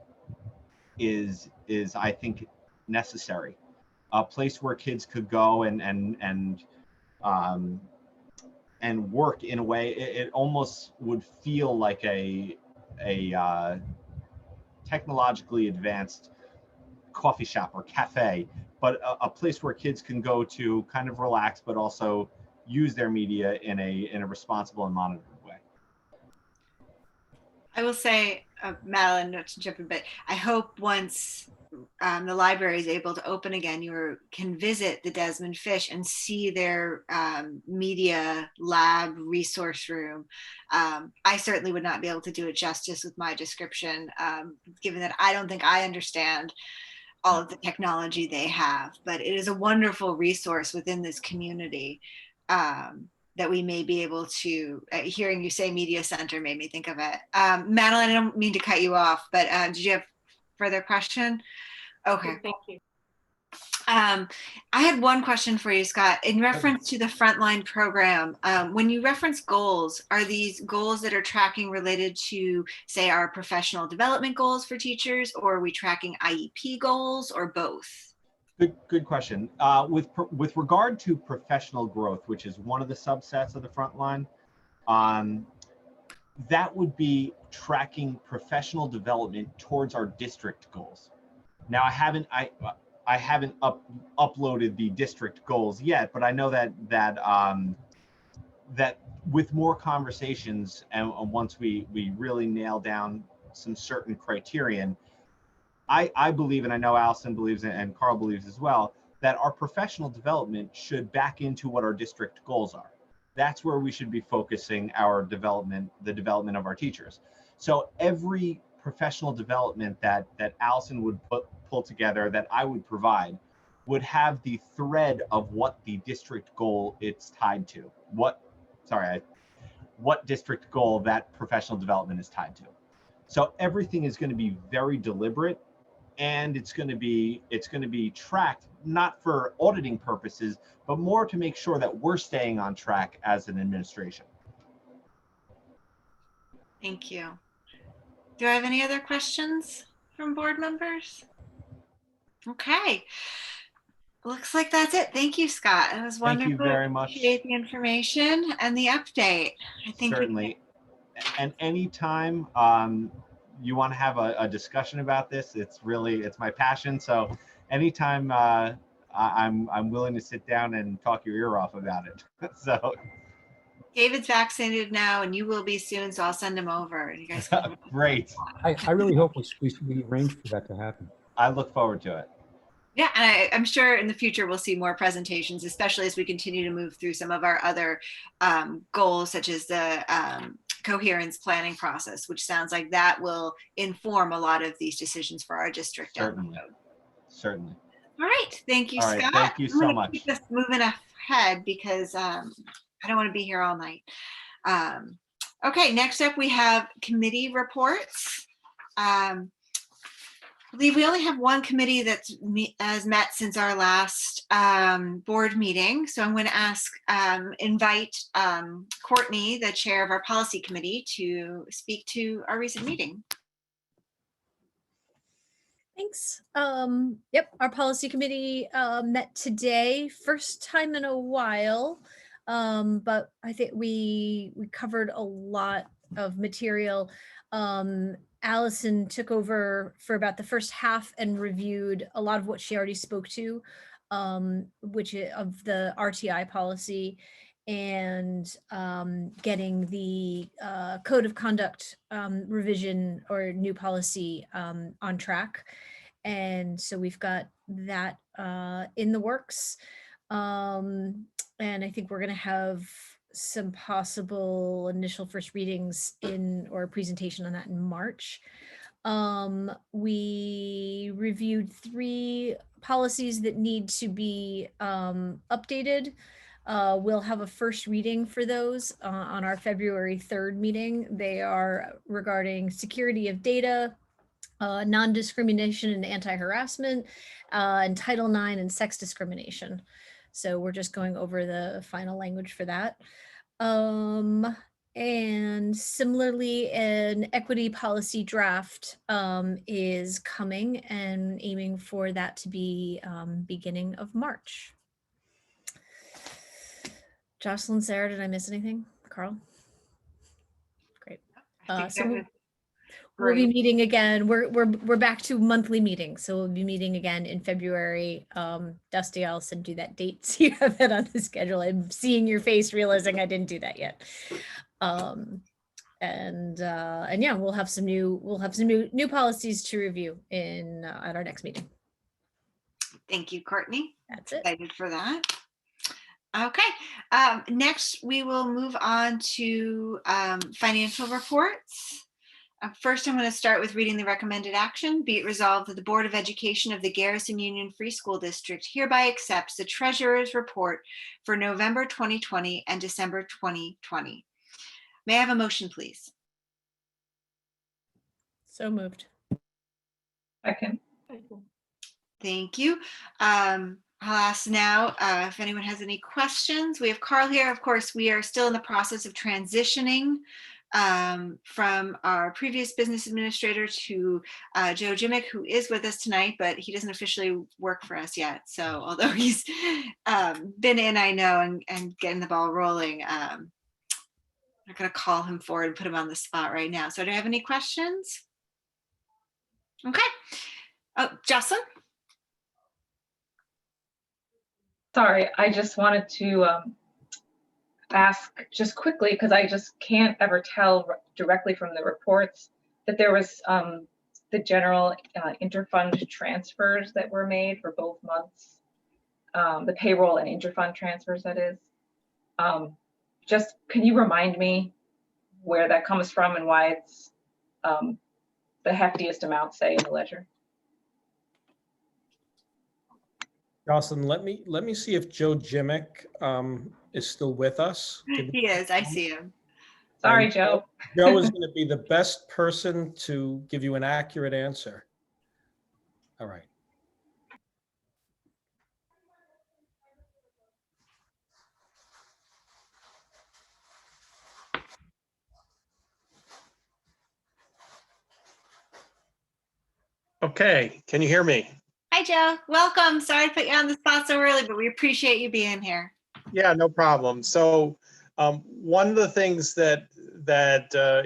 is I think necessary, a place where kids could go and work in a way. It almost would feel like a technologically advanced coffee shop or cafe, but a place where kids can go to kind of relax, but also use their media in a responsible and monitored way.
I will say, Madeline, not to jump in, but I hope once the library is able to open again, you can visit the Desmond Fish and see their media lab resource room. I certainly would not be able to do it justice with my description, given that I don't think I understand all of the technology they have, but it is a wonderful resource within this community that we may be able to, hearing you say media center made me think of it. Madeline, I don't mean to cut you off, but did you have further question? Okay.
Thank you.
I had one question for you, Scott. In reference to the frontline program, when you reference goals, are these goals that are tracking related to, say, our professional development goals for teachers, or are we tracking IEP goals, or both?
Good question. With regard to professional growth, which is one of the subsets of the frontline, that would be tracking professional development towards our district goals. Now, I haven't uploaded the district goals yet, but I know that with more conversations and once we really nail down some certain criterion, I believe, and I know Allison believes and Carl believes as well, that our professional development should back into what our district goals are. That's where we should be focusing our development, the development of our teachers. So every professional development that Allison would pull together, that I would provide, would have the thread of what the district goal it's tied to. What district goal that professional development is tied to. So everything is going to be very deliberate, and it's going to be tracked, not for auditing purposes, but more to make sure that we're staying on track as an administration.
Thank you. Do I have any other questions from board members? Okay. Looks like that's it. Thank you, Scott. It was wonderful.
Thank you very much.
Appreciate the information and the update. I think
certainly. And anytime you want to have a discussion about this, it's my passion. So anytime I'm willing to sit down and talk your ear off about it. So
David's vaccinated now, and you will be soon, so I'll send him over. And you guys can
great.
I really hope we arrange for that to happen.
I look forward to it.
Yeah, and I'm sure in the future we'll see more presentations, especially as we continue to move through some of our other goals, such as the coherence planning process, which sounds like that will inform a lot of these decisions for our district down the
Certainly.
road.
Certainly.
All right, thank you,
All right,
Scott.
thank you
I'm
so
gonna
much.
Keep us moving ahead because I don't want to be here all night. Okay, next up we have committee reports. I believe we only have one committee that's has met since our last board meeting. So I'm going to invite Courtney, the chair of our policy committee, to speak to our recent meeting.
Thanks. Yep, our policy committee met today, first time in a while, but I think we covered a lot of material. Allison took over for about the first half and reviewed a lot of what she already spoke to, which of the RTI policy and getting the code of conduct revision or new policy on track. And so we've got that in the works. And I think we're going to have some possible initial first readings or presentation on that in March. We reviewed 3 policies that need to be updated. We'll have a first reading for those on our February 3rd meeting. They are regarding security of data, non-discrimination and anti-harassment, and Title IX and sex discrimination. So we're just going over the final language for that. And similarly, an equity policy draft is coming and aiming for that to be beginning of March. Jocelyn, Sarah, did I miss anything? Carl? Great. So we'll be meeting again. We're back to monthly meetings. So we'll be meeting again in February. Dusty, I'll send you that date so you have that on the schedule. I'm seeing your face, realizing I didn't do that yet. And yeah, we'll have some new policies to review in at our next meeting.
Thank you, Courtney.
That's it.
Excited for that. Okay, next we will move on to financial reports. First, I'm going to start with reading the recommended action. Be it resolved that the Board of Education of the Garrison Union Free School District hereby accepts the Treasurer's report for November 2020 and December 2020. May I have a motion, please?
So moved.
Second.
Thank you. I'll ask now if anyone has any questions. We have Carl here. Of course, we are still in the process of transitioning from our previous business administrator to Joe Jimick, who is with us tonight, but he doesn't officially work for us yet. So although he's been in, I know, and getting the ball rolling, I'm not going to call him forward and put him on the spot right now. So do I have any questions? Okay. Oh, Jocelyn?
Sorry, I just wanted to ask just quickly, because I just can't ever tell directly from the reports, that there was the general interfund transfers that were made for both months, the payroll and interfund transfers, that is. Just, can you remind me where that comes from and why it's the heftiest amount, say, in the ledger?
Jocelyn, let me see if Joe Jimick is still with us.
He is. I see him.
Sorry, Joe.
Joe is going to be the best person to give you an accurate answer. All right.
Okay, can you hear me?
Hi, Joe. Welcome. Sorry to put you on the spot so early, but we appreciate you being here.
Yeah, no problem. So one of the things that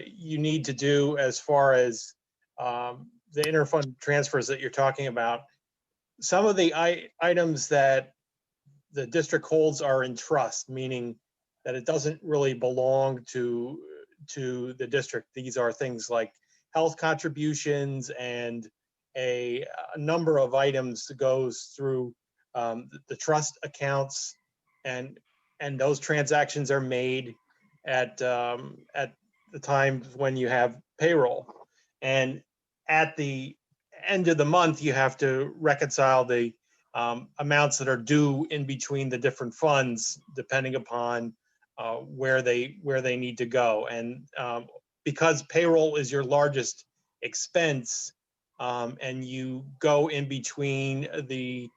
you need to do as far as the interfund transfers that you're talking about some of the items that the district holds are in trust, meaning that it doesn't really belong to the district. These are things like health contributions and a number of items that goes through the trust accounts, and those transactions are made at the times when you have payroll, and at the end of the month you have to reconcile the amounts that are due in between the different funds depending upon where they need to go. And because payroll is your largest expense, and you go in between the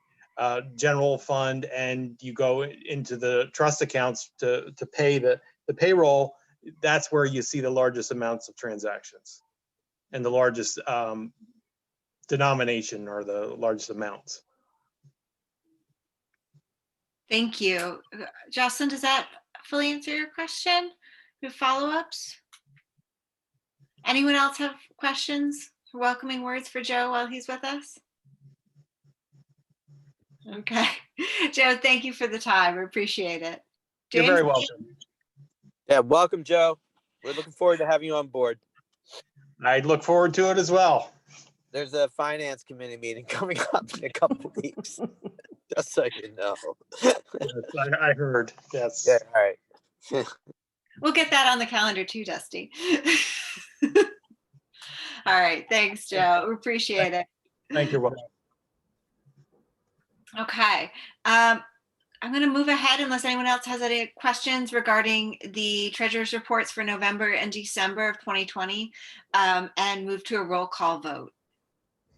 general fund and you go into the trust accounts to pay the payroll, that's where you see the largest amounts of transactions and the largest denomination, or the largest amounts.
Thank you. Jocelyn, does that fully answer your question? Do follow-ups? Anyone else have questions or welcoming words for Joe while he's with us? Okay. Joe, thank you for the time. We appreciate it.
You're
James?
very welcome.
Yeah, welcome, Joe. We're looking forward to having you on board.
I look forward to it as well.
There's a finance committee meeting coming up in a couple of weeks, just so you know.
I heard, yes.
Yeah, all right.
We'll get that on the calendar too, Dusty. All right. Thanks, Joe. We appreciate it.
Thank you.
Okay. I'm going to move ahead unless anyone else has any questions regarding the treasurer's reports for November and December of 2020, and move to a roll call vote.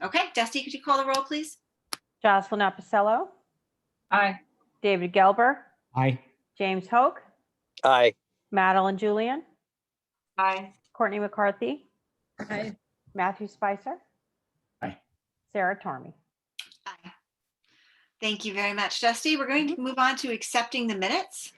Okay, Dusty, could you call the roll, please?
Jocelyn Apicello,
Aye.
David Gelber,
Aye.
James Hoke,
Aye.
Madeline Julian,
Aye.
Courtney McCarthy,
Aye.
Matthew Spicer.
Aye.
Sarah Tormey.
Aye. Thank you very much, Dusty. We're going to move on to accepting the minutes.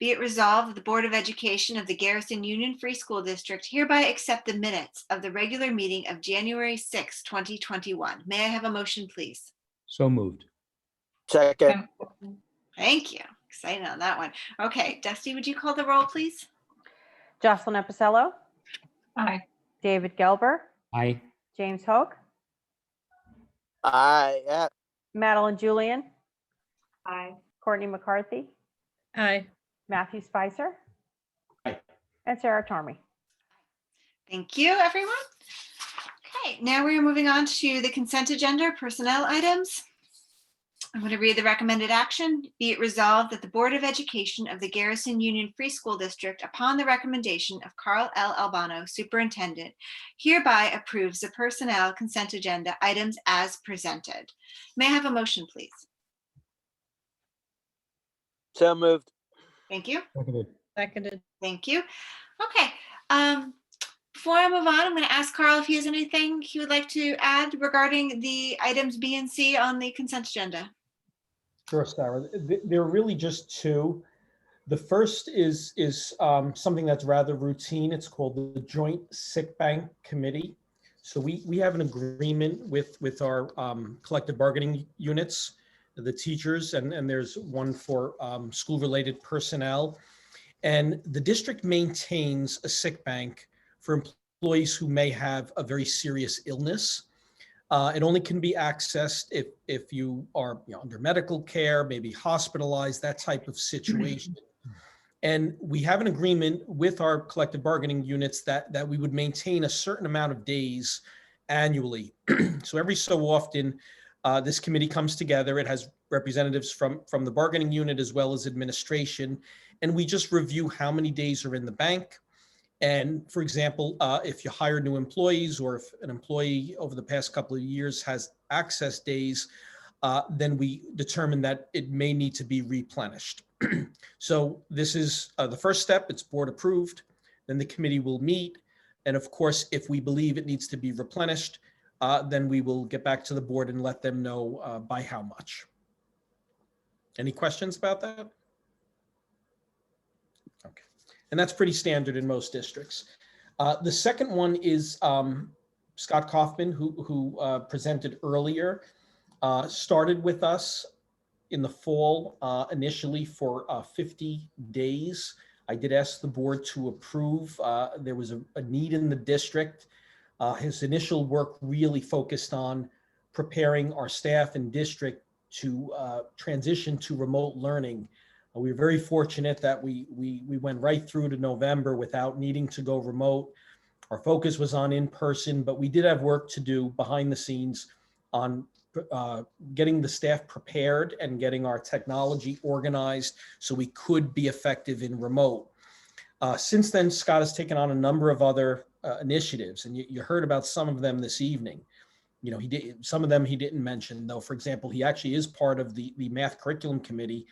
Be it resolved that the Board of Education of the Garrison Union Free School District hereby accept the minutes of the regular meeting of January 6, 2021. May I have a motion, please?
So moved.
Second.
Thank you. Excited on that one. Okay, Dusty, would you call the roll, please?
Jocelyn Apicello,
Aye.
David Gelber,
Aye.
James Hoke,
Aye. Yeah.
Madeline Julian,
Aye.
Courtney McCarthy,
Aye.
Matthew Spicer.
Aye.
And Sarah Tormey.
Thank you, everyone. Okay, now we are moving on to the consent agenda, personnel items. I'm going to read the recommended action. Be it resolved that the Board of Education of the Garrison Union Free School District, upon the recommendation of Carl L. Albano, Superintendent, hereby approves the personnel consent agenda items as presented. May I have a motion, please?
So moved.
Thank you.
Seconded.
Seconded.
Thank you. Okay. Before I move on, I'm going to ask Carl if he has anything he would like to add regarding the items B and C on the consent agenda.
Sure, Sarah. There are really just two. The first is something that's rather routine. It's called the Joint Sick Bank Committee. So we have an agreement with our collective bargaining units, the teachers, and there's one for school-related personnel. And the district maintains a sick bank for employees who may have a very serious illness. It only can be accessed if you are under medical care, maybe hospitalized, that type of situation. And we have an agreement with our collective bargaining units that we would maintain a certain amount of days annually. So every so often, this committee comes together. It has representatives from the bargaining unit as well as administration. And we just review how many days are in the bank. And for example, if you hire new employees, or if an employee over the past couple of years has access days, then we determine that it may need to be replenished. So this is the first step. It's board approved. Then the committee will meet. And of course, if we believe it needs to be replenished, then we will get back to the board and let them know by how much. Any questions about that? Okay. And that's pretty standard in most districts. The second one is Scott Kaufman, who presented earlier. started with us in the fall, initially for 50 days. I did ask the board to approve. There was a need in the district. His initial work really focused on preparing our staff and district to transition to remote learning. We were very fortunate that we went right through to November without needing to go remote. Our focus was on in-person, but we did have work to do behind the scenes on getting the staff prepared and getting our technology organized so we could be effective in remote. Since then, Scott has taken on a number of other initiatives, and you heard about some of them this evening. You know, some of them he didn't mention, though. For example, he actually is part of the math curriculum committee.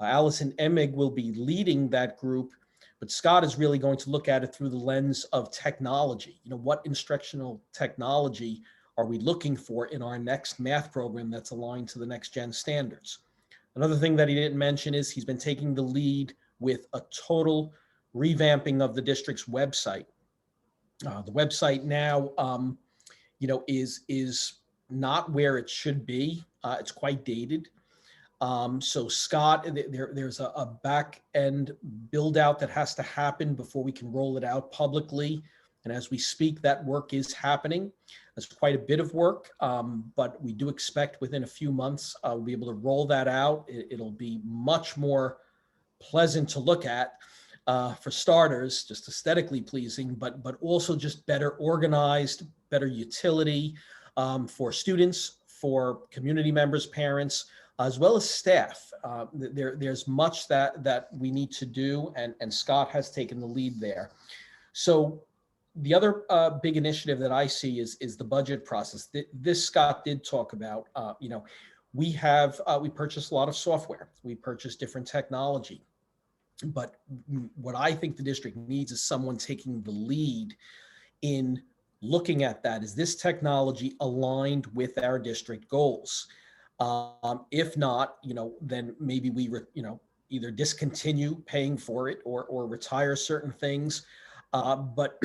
Allison Emig will be leading that group, but Scott is really going to look at it through the lens of technology. You know, what instructional technology are we looking for in our next math program that's aligned to the next gen standards? Another thing that he didn't mention is he's been taking the lead with a total revamping of the district's website. The website now, you know, is not where it should be. It's quite dated. So Scott, there's a back end build out that has to happen before we can roll it out publicly. And as we speak, that work is happening. That's quite a bit of work, but we do expect within a few months, we'll be able to roll that out. It'll be much more pleasant to look at, for starters, just aesthetically pleasing, but also just better organized, better utility for students, for community members, parents, as well as staff. There's much that we need to do, and Scott has taken the lead there. So the other big initiative that I see is the budget process. This Scott did talk about. You know, we purchased a lot of software. We purchased different technology. But what I think the district needs is someone taking the lead in looking at that. Is this technology aligned with our district goals? If not, you know, then maybe we, either discontinue paying for it or retire certain things. But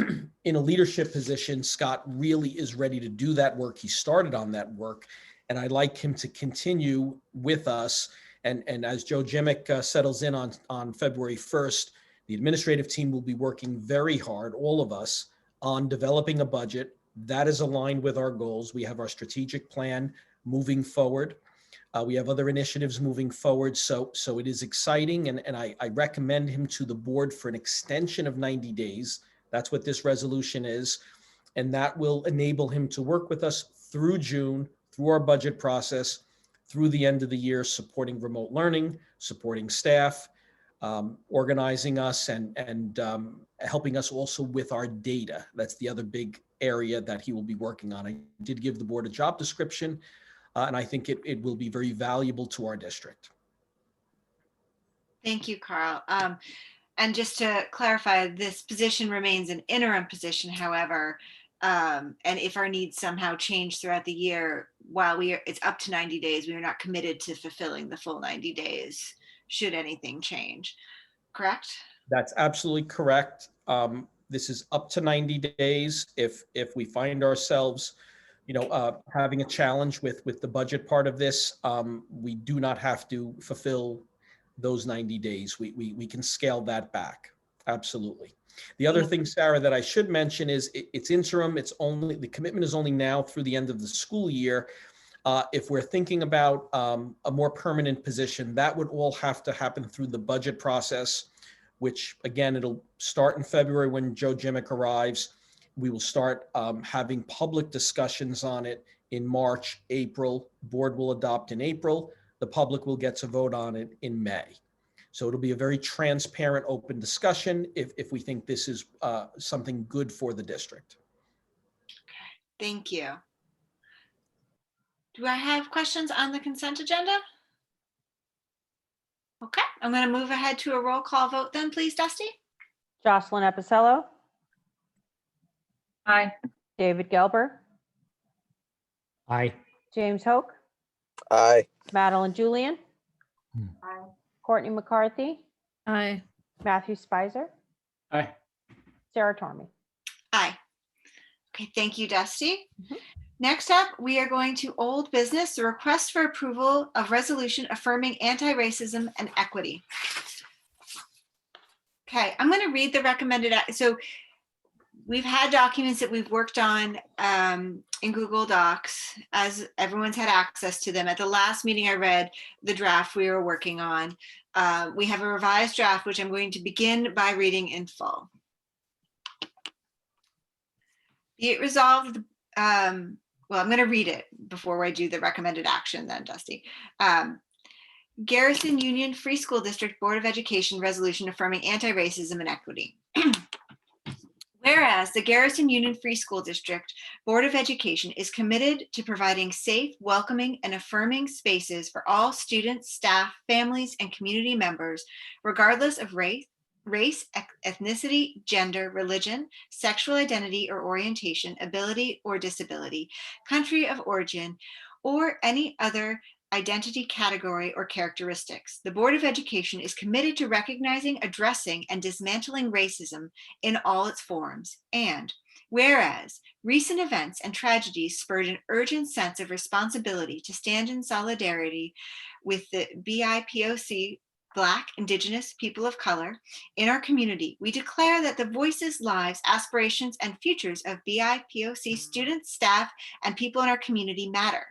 in a leadership position, Scott really is ready to do that work. He started on that work, and I'd like him to continue with us. And as Joe Jimick settles in on February 1st, the administrative team will be working very hard, all of us, on developing a budget that is aligned with our goals. We have our strategic plan moving forward. We have other initiatives moving forward. So it is exciting, and I recommend him to the board for an extension of 90 days. That's what this resolution is. And that will enable him to work with us through June, through our budget process, through the end of the year, supporting remote learning, supporting staff, organizing us, and helping us also with our data. That's the other big area that he will be working on. I did give the board a job description, and I think it will be very valuable to our district.
Thank you, Carl. And just to clarify, this position remains an interim position, however, and if our needs somehow change throughout the year, while it's up to 90 days, we are not committed to fulfilling the full 90 days should anything change, correct?
That's absolutely correct. This is up to 90 days. If we find ourselves, having a challenge with the budget part of this, we do not have to fulfill those 90 days. We can scale that back. Absolutely. The other thing, Sarah, that I should mention is it's interim. The commitment is only now through the end of the school year. If we're thinking about a more permanent position, that would all have to happen through the budget process, which again, it'll start in February when Joe Jimick arrives. We will start having public discussions on it in March, April. Board will adopt in April. The public will get to vote on it in May. So it'll be a very transparent, open discussion if we think this is something good for the district.
Okay, thank you. Do I have questions on the consent agenda? Okay, I'm going to move ahead to a roll call vote then, please, Dusty.
Jocelyn Epicello,
Aye.
David Gelber,
Aye.
James Hoke,
Aye.
Madeline Julian,
Aye.
Courtney McCarthy,
Aye.
Matthew Spicer,
Aye.
Sarah Tormey.
Aye. Okay, thank you, Dusty. Next up, we are going to old business, the request for approval of resolution affirming anti-racism and equity. Okay, I'm going to read the recommended. So we've had documents that we've worked on in Google Docs, as everyone's had access to them. At the last meeting, I read the draft we were working on. We have a revised draft, which I'm going to begin by reading in full. Be it resolved, well, I'm going to read it before I do the recommended action then, Dusty. Garrison Union Free School District Board of Education resolution affirming anti-racism and equity. Whereas the Garrison Union Free School District Board of Education is committed to providing safe, welcoming, and affirming spaces for all students, staff, families, and community members, regardless of race, ethnicity, gender, religion, sexual identity or orientation, ability or disability, country of origin, or any other identity category or characteristics. The Board of Education is committed to recognizing, addressing, and dismantling racism in all its forms. And whereas recent events and tragedies spurred an urgent sense of responsibility to stand in solidarity with the BIPOC, Black, Indigenous, people of color in our community, we declare that the voices, lives, aspirations, and futures of BIPOC students, staff, and people in our community matter.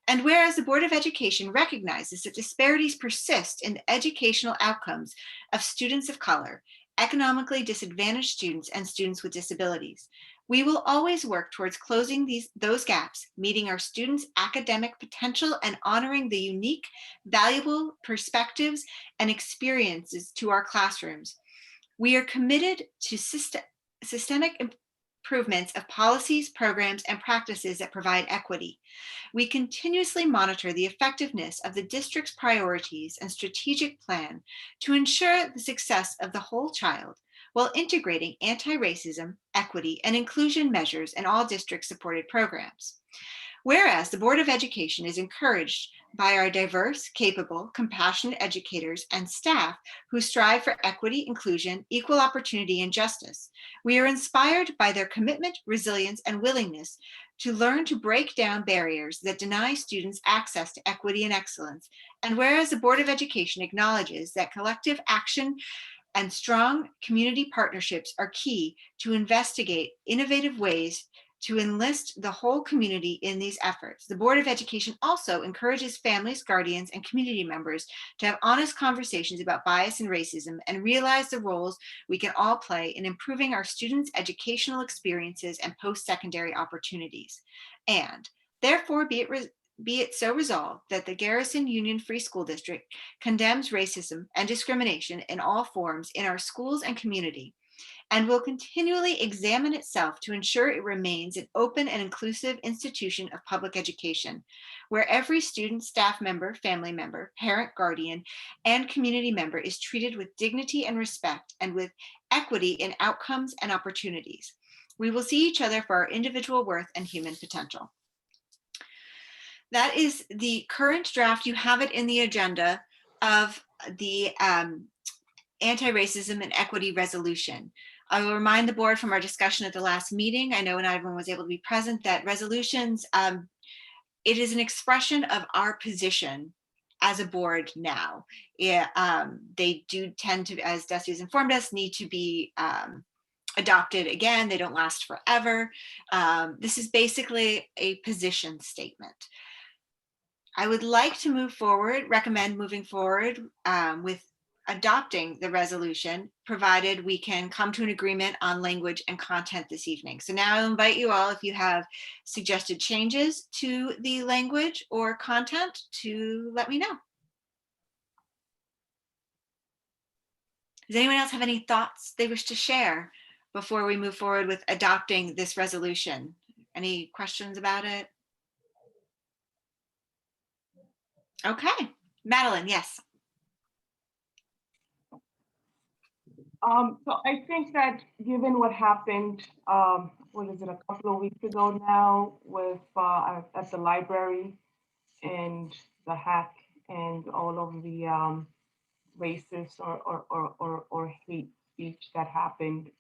And whereas the Board of Education recognizes that disparities persist in the educational outcomes of students of color, economically disadvantaged students, and students with disabilities, we will always work towards closing those gaps, meeting our students' academic potential, and honoring the unique, valuable perspectives and experiences to our classrooms. We are committed to systemic improvements of policies, programs, and practices that provide equity. We continuously monitor the effectiveness of the district's priorities and strategic plan to ensure the success of the whole child, while integrating anti-racism, equity, and inclusion measures in all district-supported programs. Whereas the Board of Education is encouraged by our diverse, capable, compassionate educators and staff who strive for equity, inclusion, equal opportunity, and justice. We are inspired by their commitment, resilience, and willingness to learn to break down barriers that deny students access to equity and excellence. And whereas the Board of Education acknowledges that collective action and strong community partnerships are key to investigate innovative ways to enlist the whole community in these efforts. The Board of Education also encourages families, guardians, and community members to have honest conversations about bias and racism and realize the roles we can all play in improving our students' educational experiences and post-secondary opportunities. And therefore, be it so resolved that the Garrison Union Free School District condemns racism and discrimination in all forms in our schools and community, and will continually examine itself to ensure it remains an open and inclusive institution of public education, where every student, staff member, family member, parent, guardian, and community member is treated with dignity and respect, and with equity in outcomes and opportunities. We will see each other for our individual worth and human potential. That is the current draft. You have it in the agenda of the anti-racism and equity resolution. I will remind the board from our discussion at the last meeting, I know not everyone was able to be present, that resolutions, it is an expression of our position as a board now. They do tend to, as Dusty has informed us, need to be adopted again. They don't last forever. This is basically a position statement. I would like to recommend moving forward with adopting the resolution, provided we can come to an agreement on language and content this evening. So now I'll invite you all, if you have suggested changes to the language or content, to let me know. Does anyone else have any thoughts they wish to share before we move forward with adopting this resolution? Any questions about it? Okay, Madeline, yes.
So I think that given what happened, what is it, a couple of weeks ago now with at the library and the hack and all of the racist or hate speech that happened,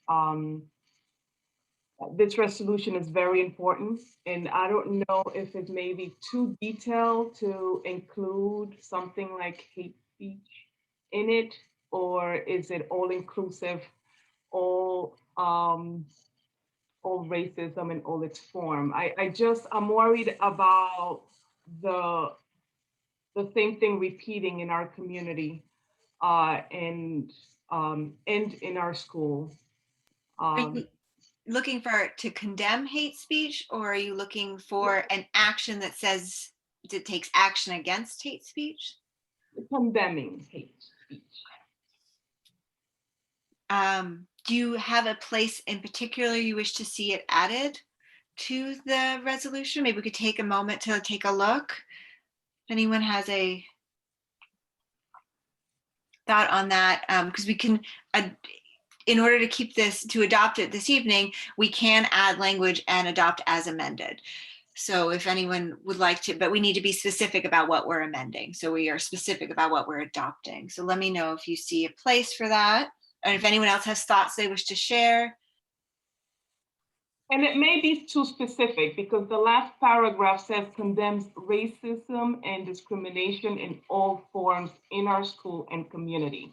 This resolution is very important, and I don't know if it may be too detailed to include something like hate speech in it, or is it all inclusive, all racism in all its form? I'm worried about the same thing repeating in our community and in our school.
Are you looking for to condemn hate speech, or are you looking for an action that says it takes action against hate speech?
Condemning hate speech.
Do you have a place in particular you wish to see it added to the resolution? Maybe we could take a moment to take a look. If anyone has a thought on that, because we can, in order to keep this, to adopt it this evening, we can add language and adopt as amended. So if anyone would like to, but we need to be specific about what we're amending. So we are specific about what we're adopting. So let me know if you see a place for that. And if anyone else has thoughts they wish to share.
And it may be too specific because the last paragraph says condemns racism and discrimination in all forms in our school and community.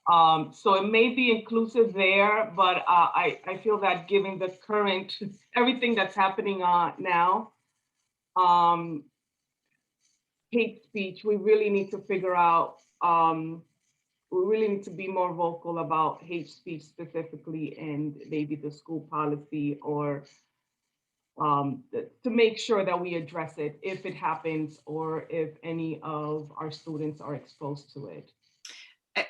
So it may be inclusive there, but I feel that given the current, everything that's happening now, hate speech, we really need to figure out, we really need to be more vocal about hate speech specifically, and maybe the school policy, or to make sure that we address it if it happens or if any of our students are exposed to it.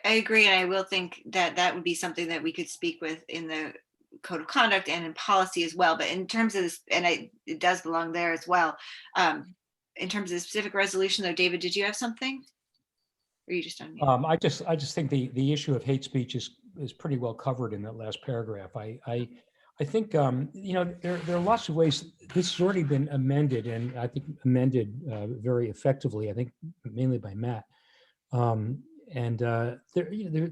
I agree, and I will think that that would be something that we could speak with in the code of conduct and in policy as well. But in terms of this, and it does belong there as well. In terms of the specific resolution, though, David, did you have something? Or are you just on mute?
I just think the issue of hate speech is pretty well covered in that last paragraph. I think you know, there are lots of ways. This has already been amended, and I think amended very effectively. I think mainly by Matt. There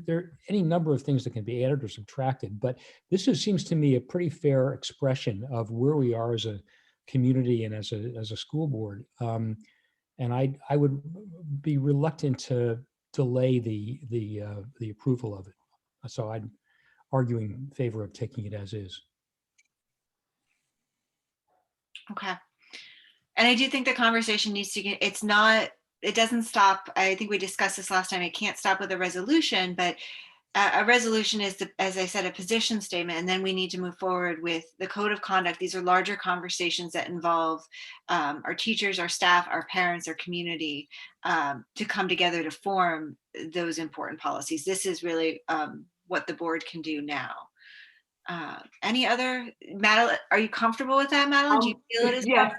are any number of things that can be added or subtracted, but this seems to me a pretty fair expression of where we are as a community and as a school board. And I would be reluctant to delay the approval of it. So I'd argue in favor of taking it as is.
Okay. And I do think the conversation needs to get, it doesn't stop. I think we discussed this last time. It can't stop with a resolution, but a resolution is, as I said, a position statement. And then we need to move forward with the code of conduct. These are larger conversations that involve our teachers, our staff, our parents, our community, to come together to form those important policies. This is really what the board can do now. Any other, Madeline, are you comfortable with that, Madeline? Do you feel it as
yes.
well?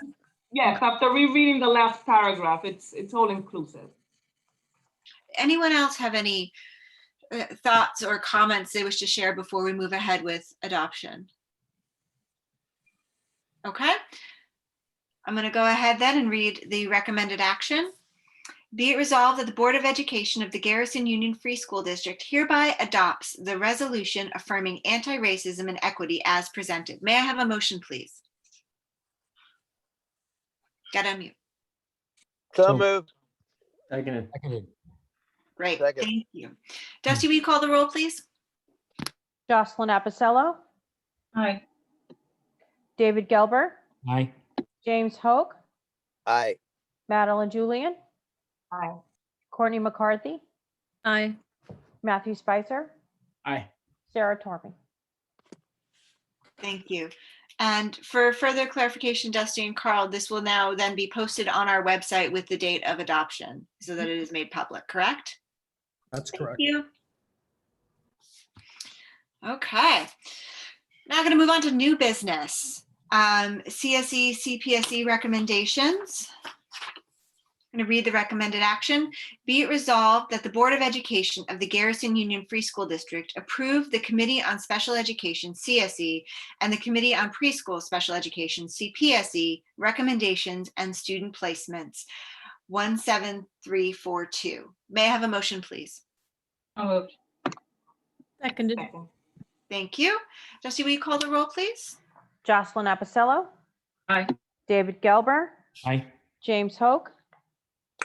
Yes,
Okay.
after rereading the last paragraph, it's all inclusive.
Anyone else have any thoughts or comments they wish to share before we move ahead with adoption? Okay. I'm going to go ahead then and read the recommended action. Be it resolved that the Board of Education of the Garrison Union Free School District hereby adopts the resolution affirming anti-racism and equity as presented. May I have a motion, please? Got to unmute.
So moved.
Seconded.
Great,
Second.
thank you. Dusty, will you call the roll, please?
Jocelyn Apicello,
Aye.
David Gelber,
Aye.
James Hoke,
Aye.
Madeline Julian,
Aye.
Courtney McCarthy,
Aye.
Matthew Spicer,
Aye.
Sarah Tormey.
Thank you. And for further clarification, Dusty and Carl, this will now then be posted on our website with the date of adoption so that it is made public, correct?
That's
Thank
correct.
you. Okay. Now going to move on to new business. CSE, CPSE recommendations. I'm going to read the recommended action. Be it resolved that the Board of Education of the Garrison Union Free School District approve the Committee on Special Education, CSE, and the Committee on Preschool Special Education, CPSE, recommendations and student placements 17342. May I have a motion, please?
So moved.
Seconded.
Second.
Thank you. Dusty, will you call the roll, please?
Jocelyn Apicello,
Aye.
David Gelber,
Aye.
James Hoke,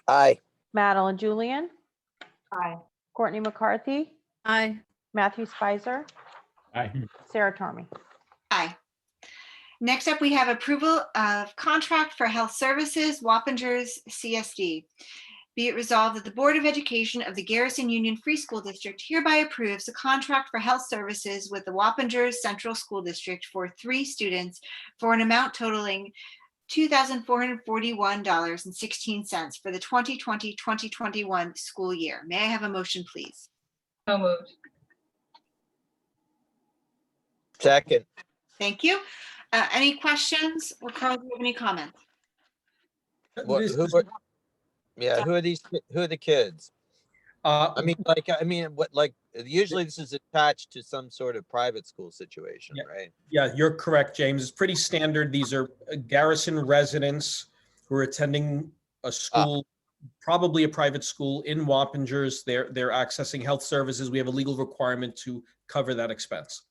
Aye.
Madeline Julian,
Aye.
Courtney McCarthy,
Aye.
Matthew Spicer,
Aye.
Sarah Tormy.
Aye. Next up, we have approval of contract for health services, Wappingers CSD. Be it resolved that the Board of Education of the Garrison Union Free School District hereby approves the contract for health services with the Wappingers Central School District for 3 students for an amount totaling $2,441.16 for the 2020-2021 school year. May I have a motion, please?
So moved.
Second.
Thank you. Any questions or Carl, do you have any comments?
What,
This
who
is-
are, yeah, who are the kids?
uh,
Usually this is attached to some sort of private school situation,
Yeah.
right?
Yeah, you're correct, James. It's pretty standard. These are Garrison residents who are attending a school, probably a private school in Wappingers. They're accessing health services. We have a legal requirement to cover that expense.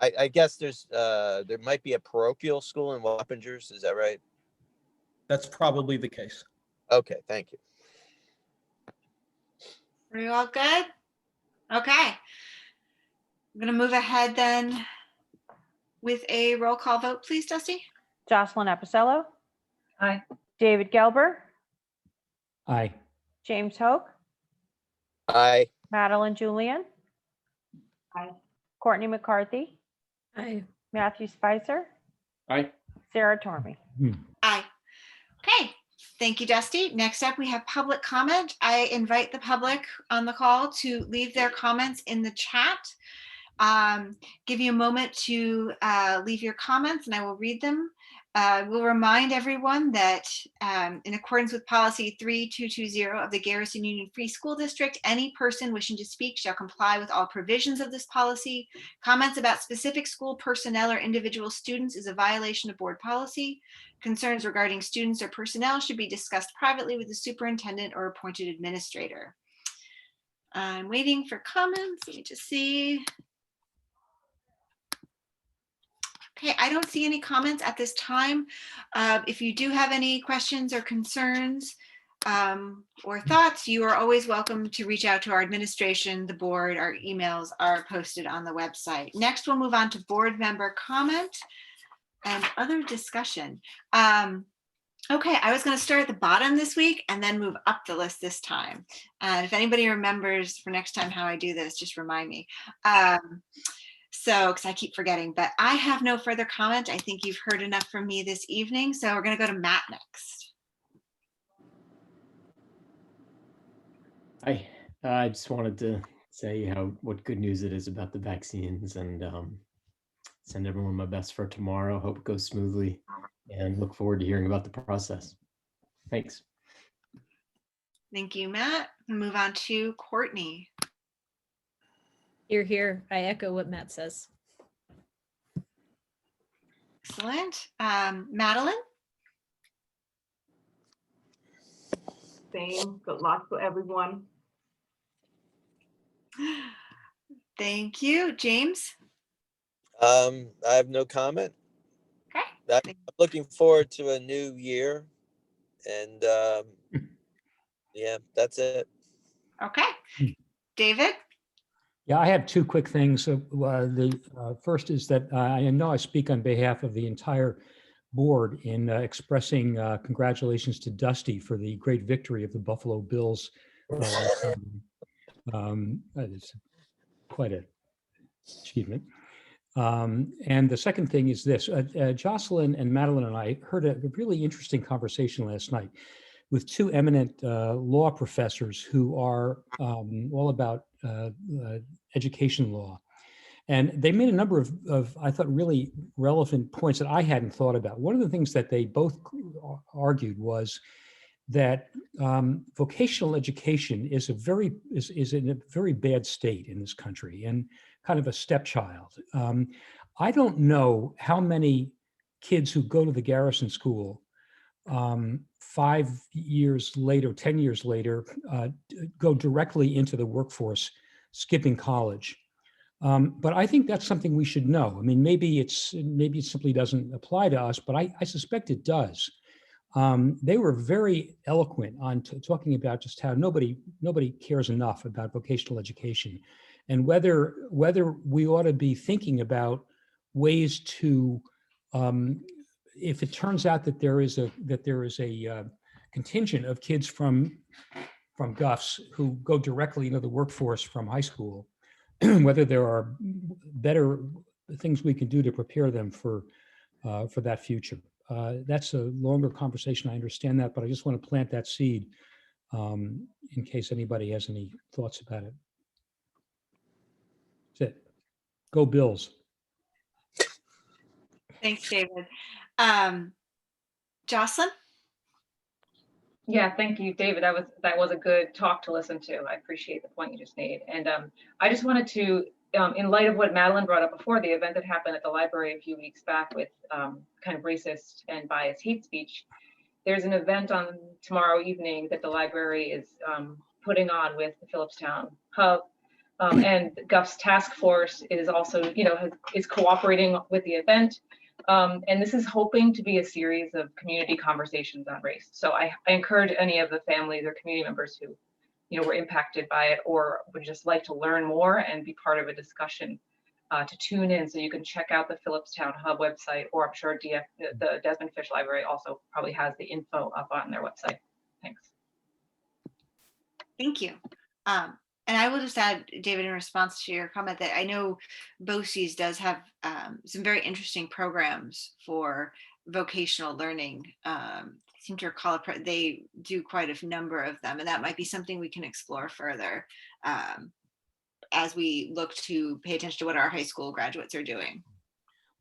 I guess there might be a parochial school in Wappingers, is that right?
That's probably the case.
Okay, thank you.
Are you all good? Okay. I'm going to move ahead then with a roll call vote, please, Dusty.
Jocelyn Apicello,
Aye.
David Gelber,
Aye.
James Hoke,
Aye.
Madeline Julian,
Aye.
Courtney McCarthy,
Aye.
Matthew Spicer,
Aye.
Sarah Tormy.
Aye. Okay. Thank you, Dusty. Next up, we have public comment. I invite the public on the call to leave their comments in the chat. Give you a moment to leave your comments and I will read them. We'll remind everyone that in accordance with policy 3220 of the Garrison Union Free School District, any person wishing to speak shall comply with all provisions of this policy. Comments about specific school personnel or individual students is a violation of board policy. Concerns regarding students or personnel should be discussed privately with the superintendent or appointed administrator. I'm waiting for comments. Let me just see. Okay, I don't see any comments at this time. If you do have any questions or concerns or thoughts, you are always welcome to reach out to our administration, the board. Our emails are posted on the website. Next, we'll move on to board member comment and other discussion. Okay, I was going to start at the bottom this week and then move up the list this time. And if anybody remembers for next time how I do this, just remind me. Because I keep forgetting, but I have no further comment. I think you've heard enough from me this evening. So we're going to go to Matt next.
Hi, I just wanted to say what good news it is about the vaccines and send everyone my best for tomorrow. Hope it goes smoothly and look forward to hearing about the process. Thanks.
Thank you, Matt. Move on to Courtney.
Here, here. I echo what Matt says.
Excellent. Madeline?
Same. Good luck to everyone.
Thank you. James?
I have no comment.
Okay.
I'm looking forward to a new year. And yeah, that's it.
Okay. David?
Yeah, I have 2 quick things. The first is that I know I speak on behalf of the entire board in expressing congratulations to Dusty for the great victory of the Buffalo Bills. It's quite an achievement. And the second thing is this. Jocelyn and Madeline and I heard a really interesting conversation last night with 2 eminent law professors who are all about education law. And they made a number of, I thought, really relevant points that I hadn't thought about. One of the things that they both argued was that vocational education is in a very bad state in this country and kind of a stepchild. I don't know how many kids who go to the Garrison School 5 years later, 10 years later, go directly into the workforce, skipping college. But I think that's something we should know. I mean, maybe it simply doesn't apply to us, but I suspect it does. They were very eloquent on talking about just how nobody cares enough about vocational education, and whether we ought to be thinking about ways to, if it turns out that there is a contingent of kids from GUFs who go directly into the workforce from high school, whether there are better things we can do to prepare them for that future. That's a longer conversation, I understand that, but I just want to plant that seed in case anybody has any thoughts about it. That's it. Go Bills.
Thanks, David. Jocelyn?
Yeah, thank you, David. That was a good talk to listen to. I appreciate the point you just made. And I just wanted to, in light of what Madeline brought up before, the event that happened at the library a few weeks back with kind of racist and biased hate speech, there's an event on tomorrow evening that the library is putting on with the Phillipstown Hub. And GUF's task force is also, is cooperating with the event. And this is hoping to be a series of community conversations on race. So I encourage any of the families or community members who, were impacted by it or would just like to learn more and be part of a discussion to tune in. So you can check out the Phillipstown Hub website, or I'm sure the Desmond Fish Library also probably has the info up on their website. Thanks.
Thank you. And I will just add, David, in response to your comment, that I know BOCES does have some very interesting programs for vocational learning. I seem to recall they do quite a number of them, and that might be something we can explore further as we look to pay attention to what our high school graduates are doing.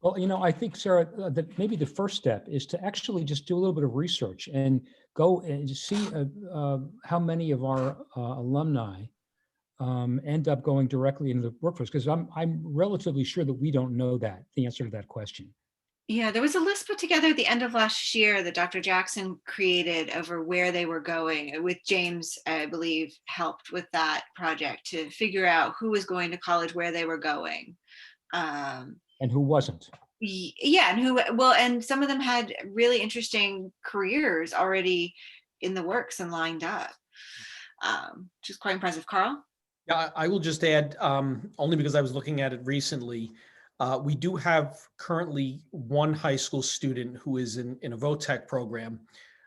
Well, I think, Sarah, that maybe the first step is to actually just do a little bit of research and go and see how many of our alumni end up going directly into the workforce, because I'm relatively sure that we don't know the answer to that question.
Yeah, there was a list put together at the end of last year that Dr. Jackson created over where they were going, with James, I believe, helped with that project to figure out who was going to college, where they were going.
And who wasn't.
Yeah, and some of them had really interesting careers already in the works and lined up, which is quite impressive. Carl?
Yeah, I will just add, only because I was looking at it recently, we do have currently one high school student who is in a VOTEC program,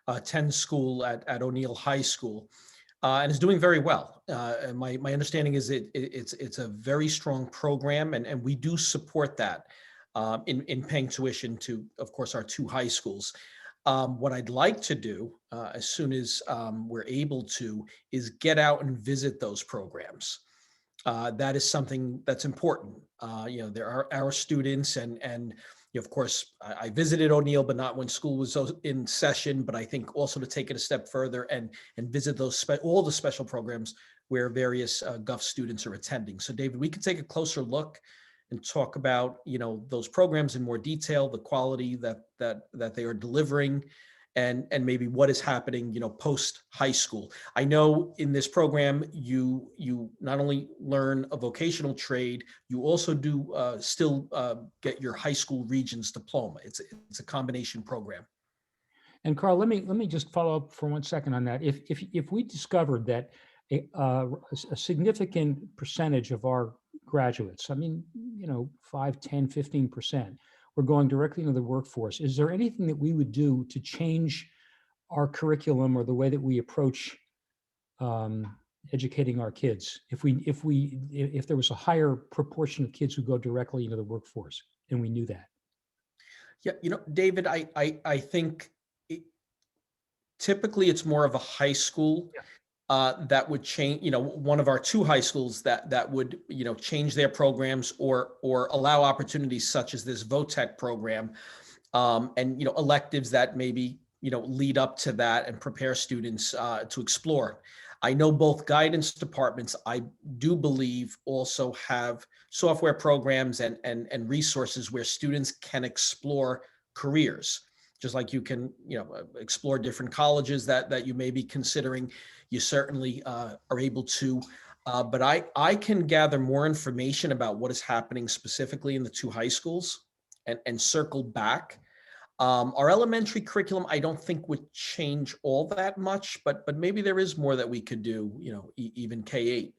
attends school at O'Neill High School, and is doing very well. And my understanding is it's a very strong program, and we do support that in paying tuition to, of course, our two high schools. What I'd like to do as soon as we're able to is get out and visit those programs. That is something that's important. There are our students and of course, I visited O'Neill, but not when school was in session, but I think also to take it a step further and visit all the special programs where various GUF students are attending. So David, we could take a closer look and talk about, those programs in more detail, the quality that they are delivering, and maybe what is happening, post high school. I know in this program, you not only learn a vocational trade, you also do still get your high school Regents diploma. It's a combination program.
And Carl, let me just follow up for 1 second on that. If we discovered that a significant percentage of our graduates, 5, 10, 15%, we're going directly into the workforce, is there anything that we would do to change our curriculum or the way that we approach educating our kids if there was a higher proportion of kids who go directly into the workforce and we knew that?
Yeah, David, I think typically it's more of a high school that would change, one of our two high schools that would, change their programs or allow opportunities such as this VOTEC program, and, electives that maybe, lead up to that and prepare students to explore. I know both guidance departments, I do believe, also have software programs and resources where students can explore careers. Just like you can, explore different colleges that you may be considering. You certainly are able to But I can gather more information about what is happening specifically in the 2 high schools and circle back. Our elementary curriculum, I don't think would change all that much, but maybe there is more that we could do, even K-8.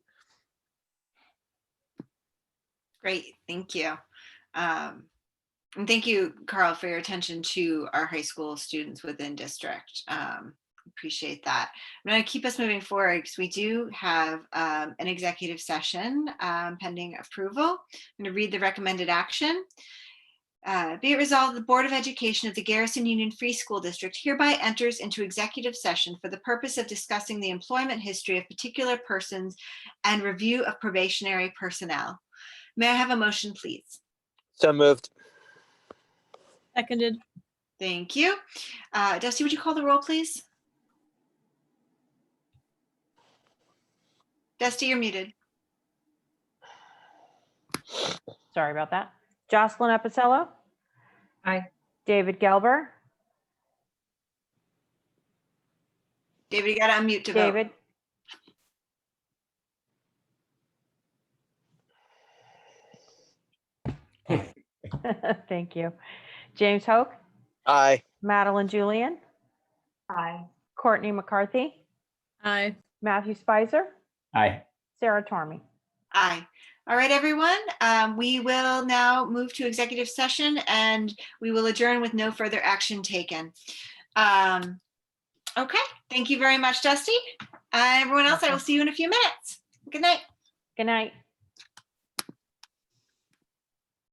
Great, thank you. And thank you, Carl, for your attention to our high school students within district. Appreciate that. I'm going to keep us moving forward because we do have an executive session pending approval. I'm going to read the recommended action. Be it resolved, the Board of Education of the Garrison Union Free School District hereby enters into executive session for the purpose of discussing the employment history of particular persons and review of probationary personnel. May I have a motion, please?
So moved.
Seconded.
Thank you. Dusty, would you call the roll, please? Dusty, you're muted.
Sorry about that. Jocelyn Epicello,
Aye.
David Gelber,
David, you got to unmute to vote.
David, thank you. James Hoke,
Aye.
Madeline Julian,
Aye.
Courtney McCarthy,
Aye.
Matthew Spicer,
Aye.
Sarah Tormey.
Aye. All right, everyone. We will now move to executive session and we will adjourn with no further action taken. Okay, thank you very much, Dusty. Everyone else, I will see you in a few minutes. Good night.
Good night.